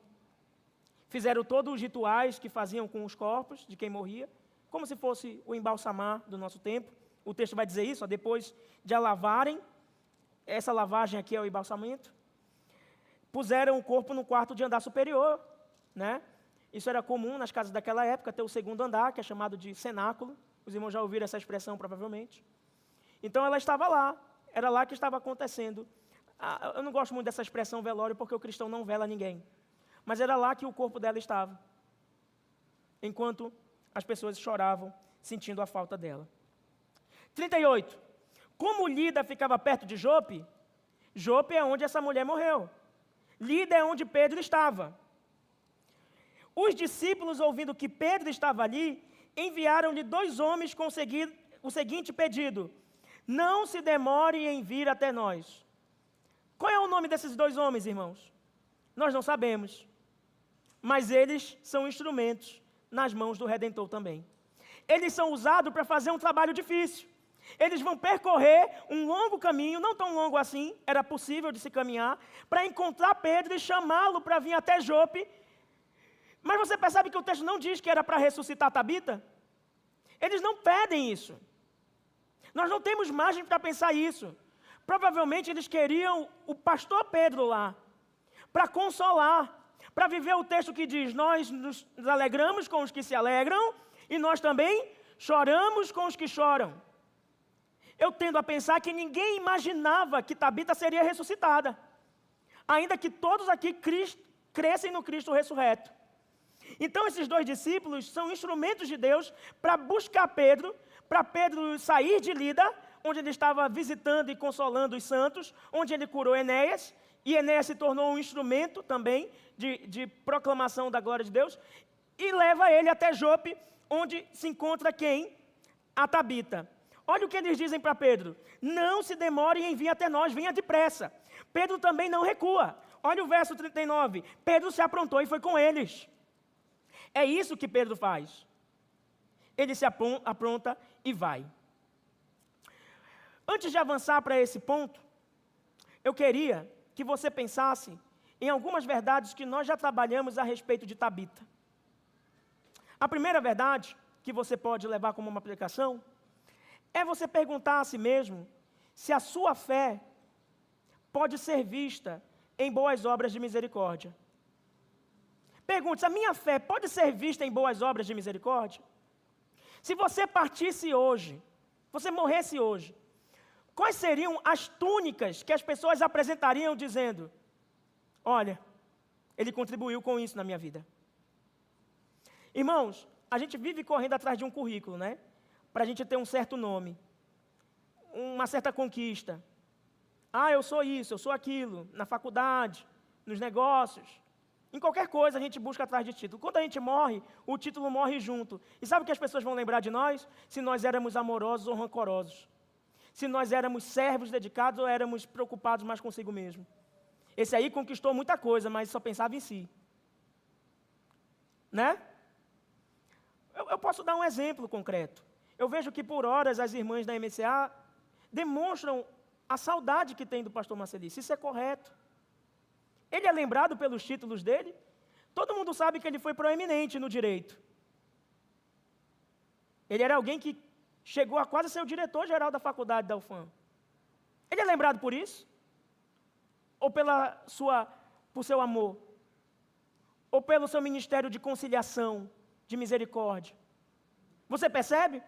Fizeram todos os rituais que faziam com os corpos de quem morria, como se fosse o embalsamar do nosso tempo. O texto vai dizer isso, depois de a lavarem, essa lavagem aqui é o embalsamento, puseram o corpo no quarto de andar superior, né? Isso era comum nas casas daquela época, ter o segundo andar, que é chamado de cenáculo. Os irmãos já ouviram essa expressão, provavelmente. Então, ela estava lá. Era lá que estava acontecendo. Eu não gosto muito dessa expressão velório, porque o cristão não vela ninguém. Mas era lá que o corpo dela estava, enquanto as pessoas choravam, sentindo a falta dela. 38. Como Lida ficava perto de Jope, Jope é onde essa mulher morreu. Lida é onde Pedro estava. Os discípulos, ouvindo que Pedro estava ali, enviaram-lhe 2 homens com o seguinte pedido: não se demore em vir até nós. Qual é o nome desses 2 homens, irmãos? Nós não sabemos. Mas eles são instrumentos nas mãos do Redentor também. Eles são usados para fazer um trabalho difícil. Eles vão percorrer um longo caminho, não tão longo assim, era possível de se caminhar, para encontrar Pedro e chamá-lo para vir até Jope. Mas você percebe que o texto não diz que era para ressuscitar Tabita? Eles não pedem isso. Nós não temos margem para pensar isso. Provavelmente eles queriam o pastor Pedro lá, para consolar, Para viver o texto que diz, nós nos alegramos com os que se alegram e nós também choramos com os que choram. Eu tendo a pensar que ninguém imaginava que Tabita seria ressuscitada, ainda que todos aqui crescem no Cristo ressurreto. Então esses dois discípulos são instrumentos de Deus para buscar Pedro, para Pedro sair de Lida, onde ele estava visitando e consolando os santos, onde ele curou Enéas, e Enéas se tornou um instrumento também de proclamação da glória de Deus, e leva ele até Jope, onde se encontra quem? A Tabita. Olha o que eles dizem para Pedro: não se demore em vir até nós, venha depressa. Pedro também não recua. Olha o verso 39, Pedro se aprontou e foi com eles. É isso que Pedro faz. Ele se apronta e vai. Antes de avançar para esse ponto, eu queria que você pensasse em algumas verdades que nós já trabalhamos a respeito de Tabita. A primeira verdade, que você pode levar como uma aplicação, é você perguntar a si mesmo se a sua fé pode ser vista em boas obras de misericórdia. Pergunte, a minha fé pode ser vista em boas obras de misericórdia? Se você partisse hoje, você morresse hoje, quais seriam as túnicas que as pessoas apresentariam dizendo, olha, ele contribuiu com isso na minha vida? Irmãos, a gente vive correndo atrás de um currículo, né? Para a gente ter um certo nome, uma certa conquista. Ah, eu sou isso, eu sou aquilo, na faculdade, nos negócios. Em qualquer coisa a gente busca atrás de título. Quando a gente morre, o título morre junto. E sabe o que as pessoas vão lembrar de nós? Se nós éramos amorosos ou rancorosos. Se nós éramos servos dedicados ou éramos preocupados mais consigo mesmo. Esse aí conquistou muita coisa, mas só pensava em si. Né? Eu posso dar um exemplo concreto. Eu vejo que por horas as irmãs da MCA demonstram a saudade que tem do pastor Marcelice. Isso é correto. Ele é lembrado pelos títulos dele. Todo mundo sabe que ele foi proeminente no direito. Ele era alguém que chegou a quase ser o diretor-geral da faculdade da UFAM. Ele é lembrado por isso? Ou por seu amor? Ou pelo seu ministério de conciliação, de misericórdia? Você percebe?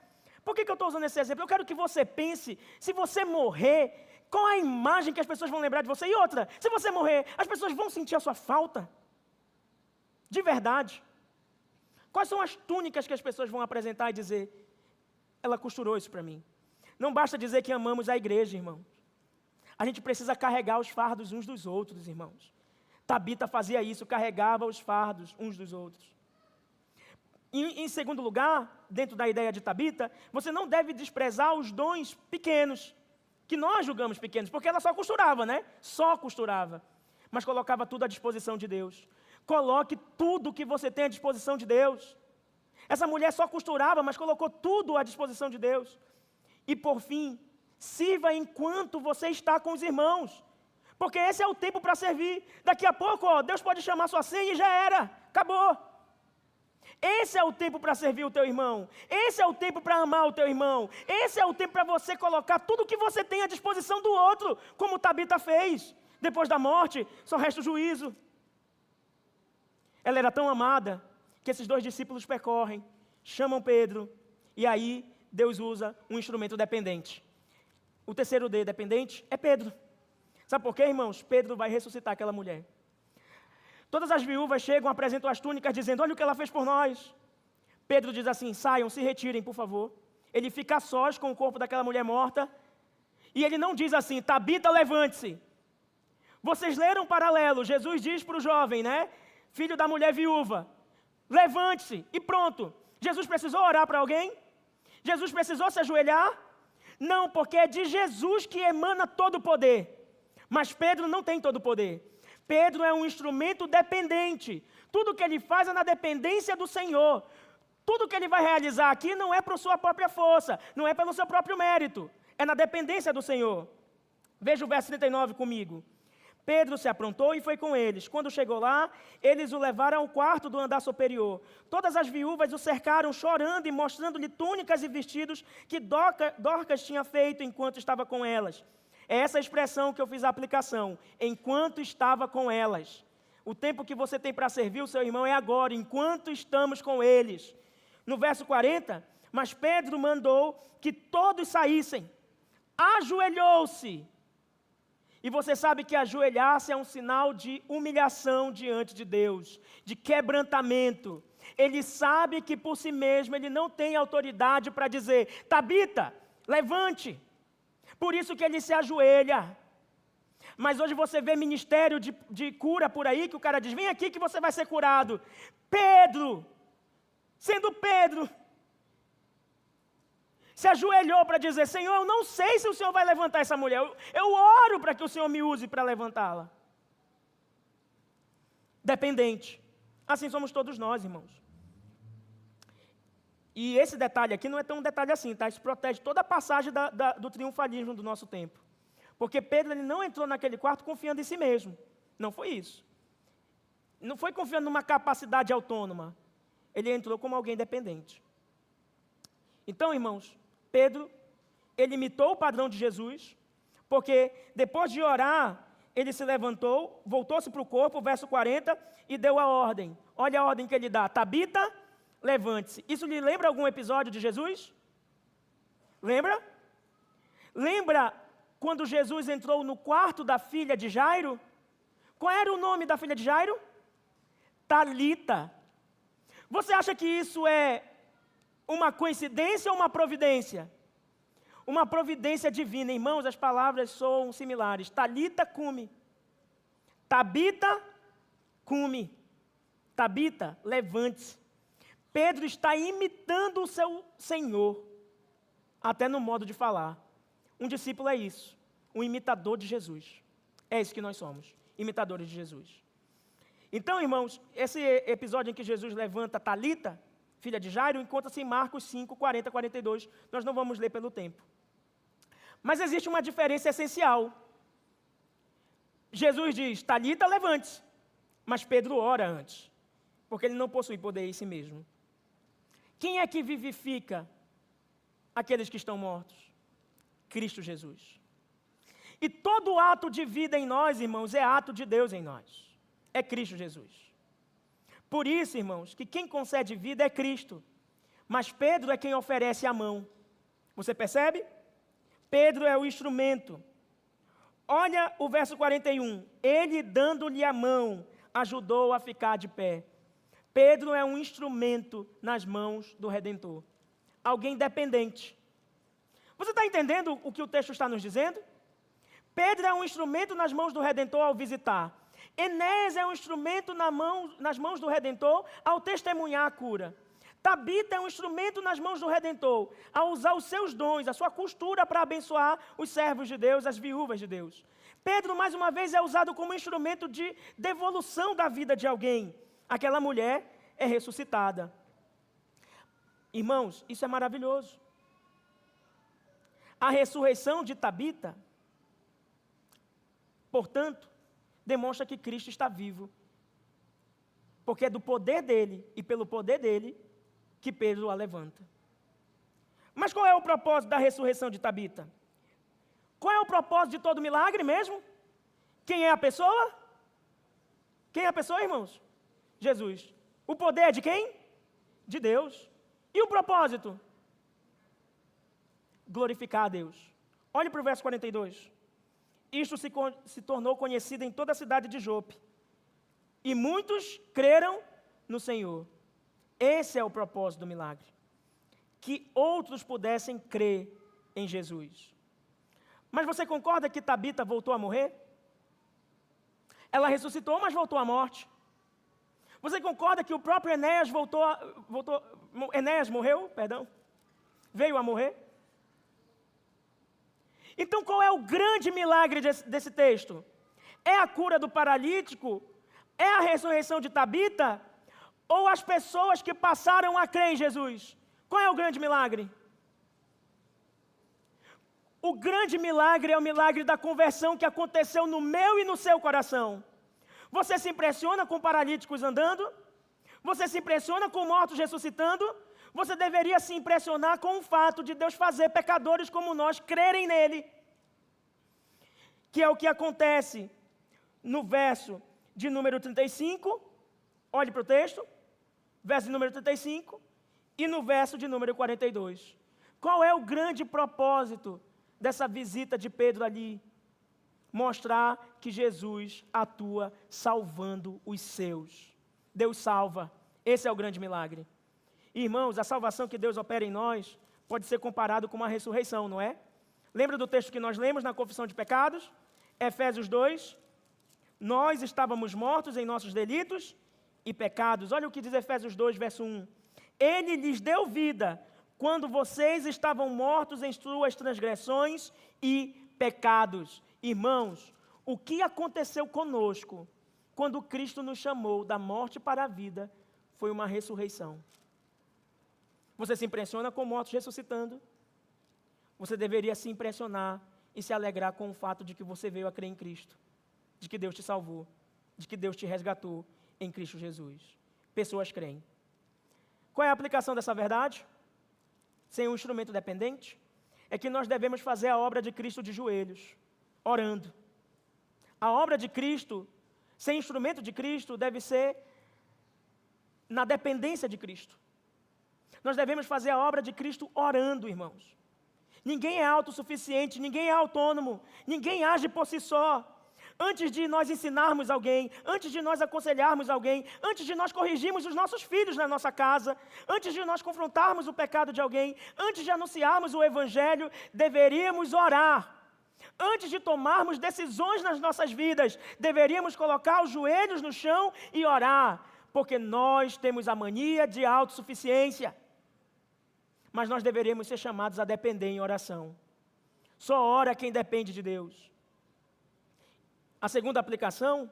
Por que eu estou usando esse exemplo? Eu quero que você pense, se você morrer, qual a imagem que as pessoas vão lembrar de você? E outra, se você morrer, as pessoas vão sentir a sua falta? De verdade. Quais são as túnicas que as pessoas vão apresentar e dizer, ela costurou isso para mim? Não basta dizer que amamos a igreja, irmãos. A gente precisa carregar os fardos uns dos outros, irmãos. Tabita fazia isso, carregava os fardos uns dos outros. E, em segundo lugar, dentro da ideia de Tabita, você não deve desprezar os dons pequenos, que nós julgamos pequenos, porque ela só costurava, né? Só costurava. Mas colocava tudo à disposição de Deus. Coloque tudo que você tem à disposição de Deus. Essa mulher só costurava, mas colocou tudo à disposição de Deus. E por fim, sirva enquanto você está com os irmãos. Porque esse é o tempo para servir. Daqui a pouco, ó, Deus pode chamar sua senha e já era. Acabou. Esse é o tempo para servir o teu irmão. Esse é o tempo para amar o teu irmão. Esse é o tempo para você colocar tudo que você tem à disposição do outro, como Tabita fez. Depois da morte, só resta o juízo. Ela era tão amada que esses dois discípulos percorrem, chamam Pedro, e aí Deus usa um instrumento dependente. O terceiro D, dependente, é Pedro. Sabe por quê, irmãos? Pedro vai ressuscitar aquela mulher. Todas as viúvas chegam, apresentam as túnicas, dizendo, olha o que ela fez por nós. Pedro diz assim, saiam, se retirem, por favor. Ele fica a sós com o corpo daquela mulher morta, e ele não diz assim, Tabita, levante-se. Vocês leram um paralelo, Jesus diz para o jovem, né? Filho da mulher viúva, levante-se, e pronto. Jesus precisou orar para alguém? Jesus precisou se ajoelhar? Não, porque é de Jesus que emana todo o poder. Mas Pedro não tem todo o poder. Pedro é um instrumento dependente. Tudo que ele faz é na dependência do Senhor. Tudo que ele vai realizar aqui não é por sua própria força, não é pelo seu próprio mérito. É na dependência do Senhor. Veja o verso 39 comigo. Pedro se aprontou e foi com eles. Quando chegou lá, eles o levaram ao quarto do andar superior. Todas as viúvas o cercaram, chorando e mostrando-lhe túnicas e vestidos que Dorcas tinha feito enquanto estava com elas. É essa expressão que eu fiz a aplicação, enquanto estava com elas. O tempo que você tem para servir o seu irmão é agora, enquanto estamos com eles. No verso 40, mas Pedro mandou que todos saíssem. Ajoelhou-se. E você sabe que ajoelhar-se é um sinal de humilhação diante de Deus, de quebrantamento. Ele sabe que por si mesmo ele não tem autoridade para dizer, Tabita, levante. Por isso que ele se ajoelha. Mas hoje você vê ministério de cura por aí, que o cara diz, vem aqui que você vai ser curado. Pedro, sendo Pedro, se ajoelhou para dizer, Senhor, eu não sei se o Senhor vai levantar essa mulher. Eu oro para que o Senhor me use para levantá-la. Dependente. Assim somos todos nós, irmãos. E esse detalhe aqui não é tão um detalhe assim, tá? Isso protege toda a passagem do triunfalismo do nosso tempo. Porque Pedro ele não entrou naquele quarto confiando em si mesmo. Não foi isso. Não foi confiando numa capacidade autônoma. Ele entrou como alguém dependente. Então, irmãos, Pedro, ele imitou o padrão de Jesus, porque depois de orar, ele se levantou, voltou-se para o corpo, verso 40, e deu a ordem. Olha a ordem que ele dá. Tabita, levante-se. Isso lhe lembra algum episódio de Jesus? Lembra? Lembra quando Jesus entrou no quarto da filha de Jairo? Qual era o nome da filha de Jairo? Talita. Você acha que isso é uma coincidência ou uma providência? Uma providência divina. Irmãos, as palavras soam similares. Talita cumi. Tabita cumi. Tabita, levante-se. Pedro está imitando o seu Senhor, até no modo de falar. Um discípulo é isso, um imitador de Jesus. É isso que nós somos, imitadores de Jesus. Então, irmãos, esse episódio em que Jesus levanta Talita, filha de Jairo, encontra-se em Marcos 5, 40, 42. Nós não vamos ler pelo tempo. Mas existe uma diferença essencial. Jesus diz, Talita, levante-se. Mas Pedro ora antes, porque ele não possui poder em si mesmo. Quem é que vivifica aqueles que estão mortos? Cristo Jesus. E todo ato de vida em nós, irmãos, é ato de Deus em nós. É Cristo Jesus. Por isso, irmãos, que quem concede vida é Cristo. Mas Pedro é quem oferece a mão. Você percebe? Pedro é o instrumento. Olha o verso 41. Ele, dando-lhe a mão, ajudou a ficar de pé. Pedro é um instrumento nas mãos do Redentor. Alguém dependente. Você está entendendo o que o texto está nos dizendo? Pedro é um instrumento nas mãos do Redentor ao visitar. Enéas é um instrumento nas mãos do Redentor ao testemunhar a cura. Tabita é um instrumento nas mãos do Redentor ao usar os seus dons, a sua costura para abençoar os servos de Deus, as viúvas de Deus. Pedro, mais uma vez, é usado como instrumento de devolução da vida de alguém. Aquela mulher é ressuscitada. Irmãos, isso é maravilhoso. A ressurreição de Tabita, portanto, demonstra que Cristo está vivo. Porque é do poder dele e pelo poder dele que Pedro a levanta. Mas qual é o propósito da ressurreição de Tabita? Qual é o propósito de todo milagre mesmo? Quem é a pessoa? Quem é a pessoa, irmãos? Jesus. O poder é de quem? De Deus. E o propósito? Glorificar a Deus. Olhe para o verso 42. Isto se tornou conhecido em toda a cidade de Jope. E muitos creram no Senhor. Esse é o propósito do milagre. Que outros pudessem crer em Jesus. Mas você concorda que Tabita voltou a morrer? Ela ressuscitou, mas voltou à morte. Você concorda que o próprio Enéas Enéas morreu, veio a morrer? Então qual é o grande milagre desse texto? É a cura do paralítico? É a ressurreição de Tabita? Ou as pessoas que passaram a crer em Jesus? Qual é o grande milagre? O grande milagre é o milagre da conversão que aconteceu no meu e no seu coração. Você se impressiona com paralíticos andando? Você se impressiona com mortos ressuscitando? Você deveria se impressionar com o fato de Deus fazer pecadores como nós crerem nele. Que é o que acontece no verso de número 35, olhe para o texto, verso de número 35, e no verso de número 42. Qual é o grande propósito dessa visita de Pedro ali? Mostrar que Jesus atua salvando os seus. Deus salva. Esse é o grande milagre. Irmãos, a salvação que Deus opera em nós pode ser comparado com uma ressurreição, não é? Lembra do texto que nós lemos na confissão de pecados? Efésios 2. Nós estávamos mortos em nossos delitos e pecados. Olha o que diz Efésios 2, verso 1. Ele lhes deu vida quando vocês estavam mortos em suas transgressões e pecados. Irmãos, o que aconteceu conosco quando Cristo nos chamou da morte para a vida foi uma ressurreição. Você se impressiona com mortos ressuscitando? Você deveria se impressionar e se alegrar com o fato de que você veio a crer em Cristo, de que Deus te salvou, de que Deus te resgatou em Cristo Jesus. Pessoas creem. Qual é a aplicação dessa verdade? Sem um instrumento dependente, é que nós devemos fazer a obra de Cristo de joelhos, orando. A obra de Cristo, sem instrumento de Cristo, deve ser na dependência de Cristo. Nós devemos fazer a obra de Cristo orando, irmãos. Ninguém é autossuficiente, ninguém é autônomo, ninguém age por si só. Antes de nós ensinarmos alguém, antes de nós aconselharmos alguém, antes de nós corrigirmos os nossos filhos na nossa casa, antes de nós confrontarmos o pecado de alguém, antes de anunciarmos o Evangelho, deveríamos orar. Antes de tomarmos decisões nas nossas vidas, deveríamos colocar os joelhos no chão e orar, porque nós temos a mania de autossuficiência. Mas nós deveríamos ser chamados a depender em oração. Só ora quem depende de Deus. A segunda aplicação,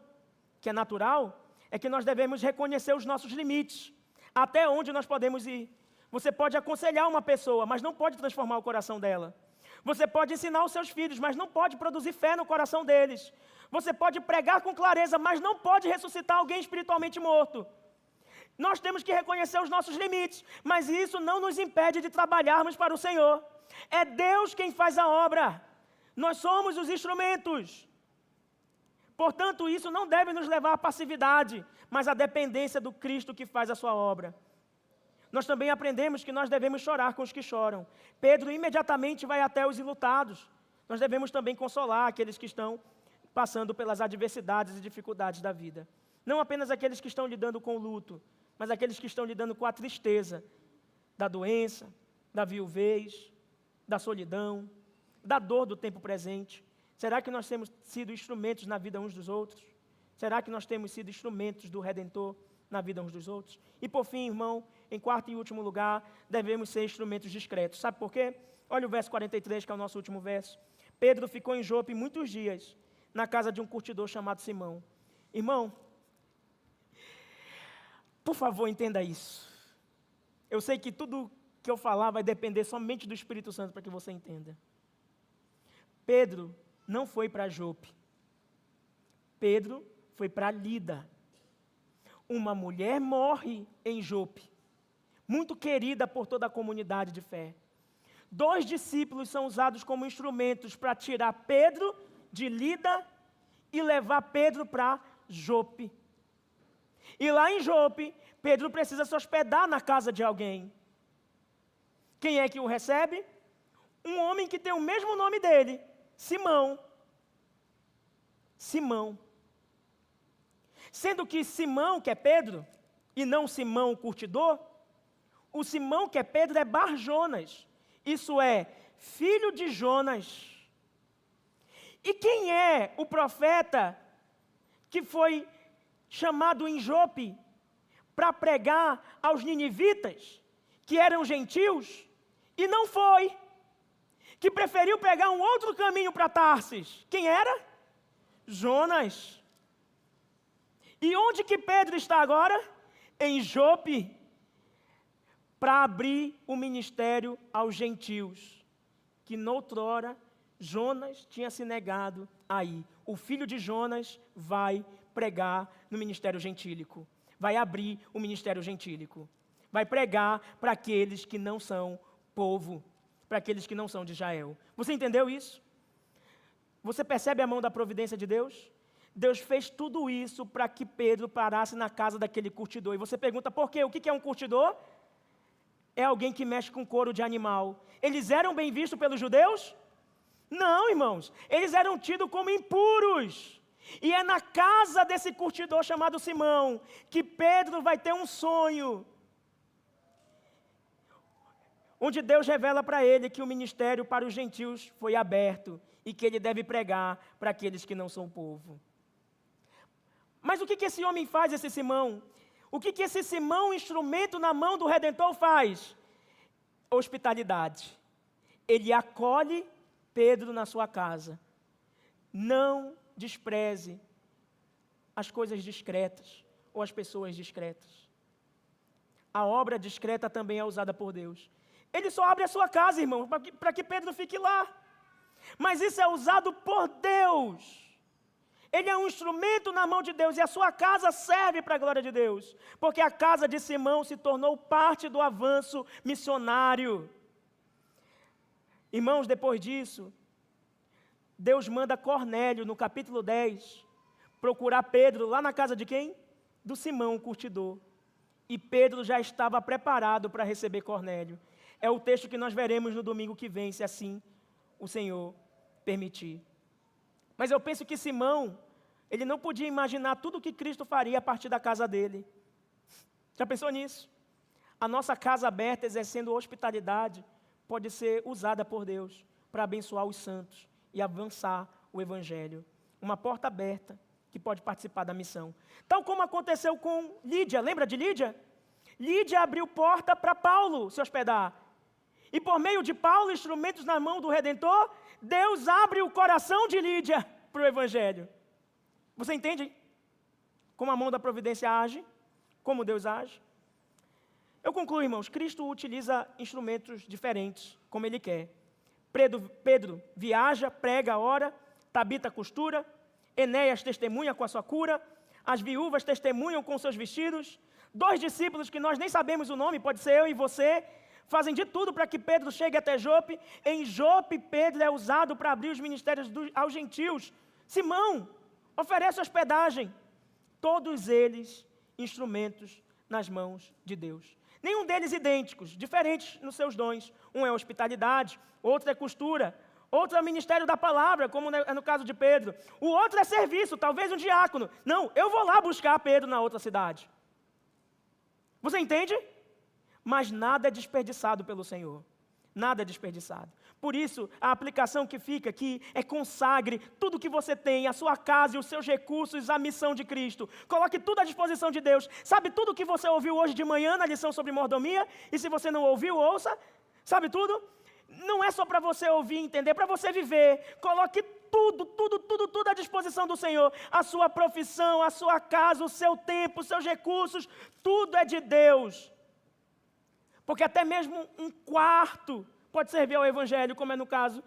que é natural, é que nós devemos reconhecer os nossos limites, até onde nós podemos ir. Você pode aconselhar uma pessoa, mas não pode transformar o coração dela. Você pode ensinar os seus filhos, mas não pode produzir fé no coração deles. Você pode pregar com clareza, mas não pode ressuscitar alguém espiritualmente morto. Nós temos que reconhecer os nossos limites, mas isso não nos impede de trabalharmos para o Senhor. É Deus quem faz a obra. Nós somos os instrumentos. Portanto, isso não deve nos levar à passividade, mas à dependência do Cristo que faz a sua obra. Nós também aprendemos que nós devemos chorar com os que choram. Pedro imediatamente vai até os enlutados. Nós devemos também consolar aqueles que estão passando pelas adversidades e dificuldades da vida. Não apenas aqueles que estão lidando com o luto, mas aqueles que estão lidando com a tristeza da doença, da viuvez, da solidão, da dor do tempo presente. Será que nós temos sido instrumentos na vida uns dos outros? Será que nós temos sido instrumentos do Redentor na vida uns dos outros? E por fim, irmão, em quarto e último lugar, devemos ser instrumentos discretos. Sabe por quê? Olha o verso 43, que é o nosso último verso. Pedro ficou em Jope muitos dias, na casa de um curtidor chamado Simão. Irmão, por favor, entenda isso. Eu sei que tudo que eu falar vai depender somente do Espírito Santo para que você entenda. Pedro não foi para Jope. Pedro foi para Lida. Uma mulher morre em Jope, muito querida por toda a comunidade de fé. 2 discípulos são usados como instrumentos para tirar Pedro de Lida e levar Pedro para Jope. E lá em Jope, Pedro precisa se hospedar na casa de alguém. Quem é que o recebe? Um homem que tem o mesmo nome dele, Simão. Simão. Sendo que Simão, que é Pedro, e não Simão o curtidor, o Simão, que é Pedro, é Bar-Jonas. Isso é, filho de Jonas. E quem é o profeta que foi chamado em Jope para pregar aos ninivitas, que eram gentios, e não foi, que preferiu pegar um outro caminho para Tarsis? Quem era? Jonas. E onde que Pedro está agora? Em Jope, para abrir o ministério aos gentios, que noutrora Jonas tinha se negado a ir. O filho de Jonas vai pregar no ministério gentílico, vai abrir o ministério gentílico, vai pregar para aqueles que não são povo, para aqueles que não são de Israel. Você entendeu isso? Você percebe a mão da providência de Deus? Deus fez tudo isso para que Pedro parasse na casa daquele curtidor. E você pergunta por quê? O que é um curtidor? É alguém que mexe com couro de animal. Eles eram bem vistos pelos judeus? Não, irmãos. Eles eram tidos como impuros. E é na casa desse curtidor chamado Simão que Pedro vai ter um sonho, onde Deus revela para ele que o ministério para os gentios foi aberto e que ele deve pregar para aqueles que não são povo. Mas o que esse homem faz, esse Simão? O que esse Simão, instrumento na mão do Redentor, faz? Hospitalidade. Ele acolhe Pedro na sua casa. Não despreze as coisas discretas ou as pessoas discretas. A obra discreta também é usada por Deus. Ele só abre a sua casa, irmão, para que Pedro fique lá. Mas isso é usado por Deus. Ele é um instrumento na mão de Deus e a sua casa serve para a glória de Deus. Porque a casa de Simão se tornou parte do avanço missionário. Irmãos, depois disso, Deus manda Cornélio, no capítulo 10, procurar Pedro lá na casa de quem? Do Simão, o curtidor. E Pedro já estava preparado para receber Cornélio. É o texto que nós veremos no domingo que vem, se assim o Senhor permitir. Mas eu penso que Simão, ele não podia imaginar tudo o que Cristo faria a partir da casa dele. Já pensou nisso? A nossa casa aberta, exercendo hospitalidade, pode ser usada por Deus para abençoar os santos e avançar o Evangelho. Uma porta aberta que pode participar da missão. Tal como aconteceu com Lídia, lembra de Lídia? Lídia abriu porta para Paulo se hospedar. E por meio de Paulo, instrumentos na mão do Redentor, Deus abre o coração de Lídia para o Evangelho. Você entende como a mão da providência age? Como Deus age? Eu concluo, irmãos, Cristo utiliza instrumentos diferentes, como Ele quer. Pedro viaja, prega, ora, Tabita costura, Enéas testemunha com a sua cura, as viúvas testemunham com seus vestidos, 2 discípulos que nós nem sabemos o nome, pode ser eu e você, fazem de tudo para que Pedro chegue até Jope. Em Jope, Pedro é usado para abrir os ministérios aos gentios. Simão oferece hospedagem. Todos eles instrumentos nas mãos de Deus. Nenhum deles idênticos, diferentes nos seus dons. Um é hospitalidade, outro é costura, outro é o ministério da palavra, como é no caso de Pedro. O outro é serviço, talvez um diácono. Não, eu vou lá buscar Pedro na outra cidade. Você entende? Mas nada é desperdiçado pelo Senhor. Nada é desperdiçado. Por isso, a aplicação que fica aqui é: consagre tudo que você tem, a sua casa e os seus recursos à missão de Cristo. Coloque tudo à disposição de Deus. Sabe tudo que você ouviu hoje de manhã na lição sobre mordomia? E se você não ouviu, ouça. Sabe tudo? Não é só para você ouvir e entender, é para você viver. Coloque tudo à disposição do Senhor. A sua profissão, a sua casa, o seu tempo, os seus recursos, tudo é de Deus. Porque até mesmo um quarto pode servir ao Evangelho, como é no caso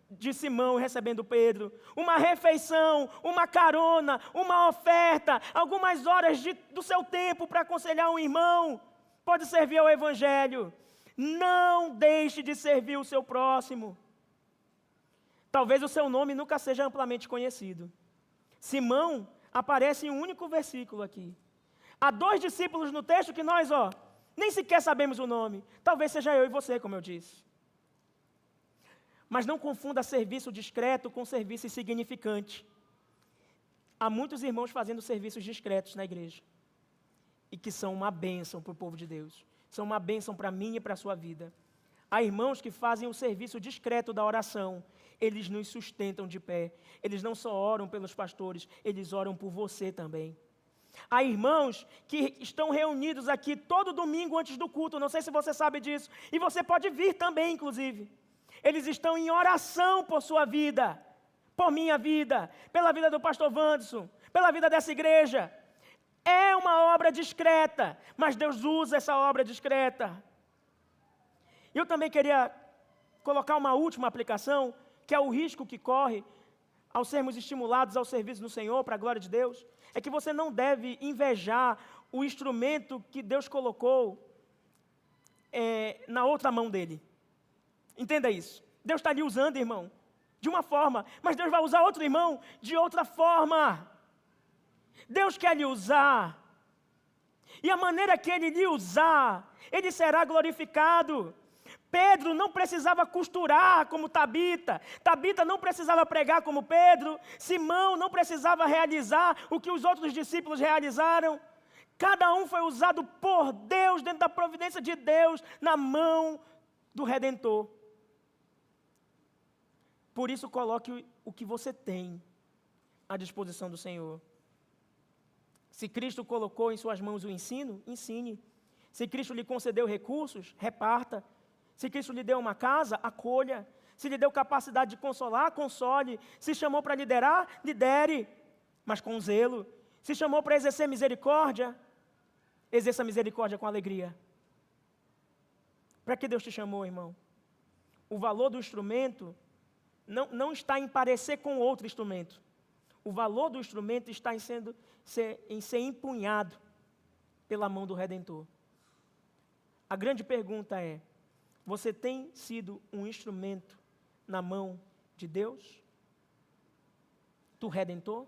de Simão recebendo Pedro. Uma refeição, uma carona, uma oferta, algumas horas do seu tempo para aconselhar um irmão, pode servir ao Evangelho. Não deixe de servir o seu próximo. Talvez o seu nome nunca seja amplamente conhecido. Simão aparece em um único versículo aqui. Há 2 discípulos no texto que nós, nem sequer sabemos o nome. Talvez seja eu e você, como eu disse. Mas não confunda serviço discreto com serviço insignificante. Há muitos irmãos fazendo serviços discretos na igreja. E que são uma bênção para o povo de Deus. São uma bênção para mim e para a sua vida. Há irmãos que fazem o serviço discreto da oração. Eles nos sustentam de pé. Eles não só oram pelos pastores, eles oram por você também. Há irmãos que estão reunidos aqui todo domingo antes do culto, não sei se você sabe disso, e você pode vir também, inclusive. Eles estão em oração por sua vida, por minha vida, pela vida do pastor Wanderson, pela vida dessa igreja. É uma obra discreta, mas Deus usa essa obra discreta. Eu também queria colocar uma última aplicação, que é o risco que corre ao sermos estimulados ao serviço do Senhor, para a glória de Deus. É que você não deve invejar o instrumento que Deus colocou na outra mão dele. Entenda isso. Deus está ali usando, irmão, de uma forma, mas Deus vai usar outro irmão de outra forma. Deus quer lhe usar. E a maneira que Ele lhe usar, Ele será glorificado. Pedro não precisava costurar como Tabita. Tabita não precisava pregar como Pedro. Simão não precisava realizar o que os outros discípulos realizaram. Cada um foi usado por Deus, dentro da providência de Deus, na mão do Redentor. Por isso, coloque o que você tem à disposição do Senhor. Se Cristo colocou em suas mãos o ensino, ensine. Se Cristo lhe concedeu recursos, reparta. Se Cristo lhe deu uma casa, acolha. Se lhe deu capacidade de consolar, console. Se chamou para liderar, lidere, mas com zelo. Se chamou para exercer misericórdia, exerça misericórdia com alegria. Para que Deus te chamou, irmão? O valor do instrumento não está em parecer com outro instrumento. O valor do instrumento está em ser empunhado pela mão do Redentor. A grande pergunta é: você tem sido um instrumento na mão de Deus? Do Redentor?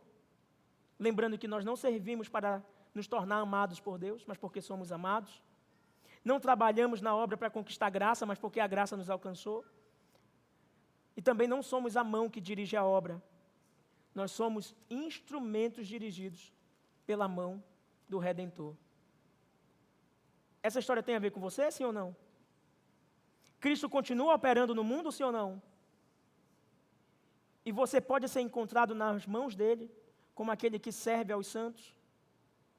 Lembrando que nós não servimos para nos tornar amados por Deus, mas porque somos amados. Não trabalhamos na obra para conquistar graça, mas porque a graça nos alcançou. E também não somos a mão que dirige a obra. Nós somos instrumentos dirigidos pela mão do Redentor. Essa história tem a ver com você, sim ou não? Cristo continua operando no mundo, sim ou não? E você pode ser encontrado nas mãos dele, como aquele que serve aos santos,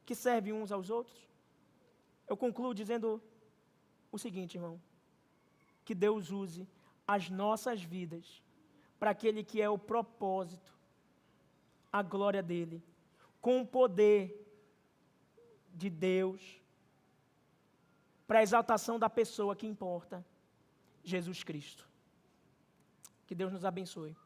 que serve uns aos outros. Eu concluo dizendo o seguinte, irmão: que Deus use as nossas vidas para aquele que é o propósito, a glória dele, com o poder de Deus, para a exaltação da pessoa que importa, Jesus Cristo. Que Deus nos abençoe.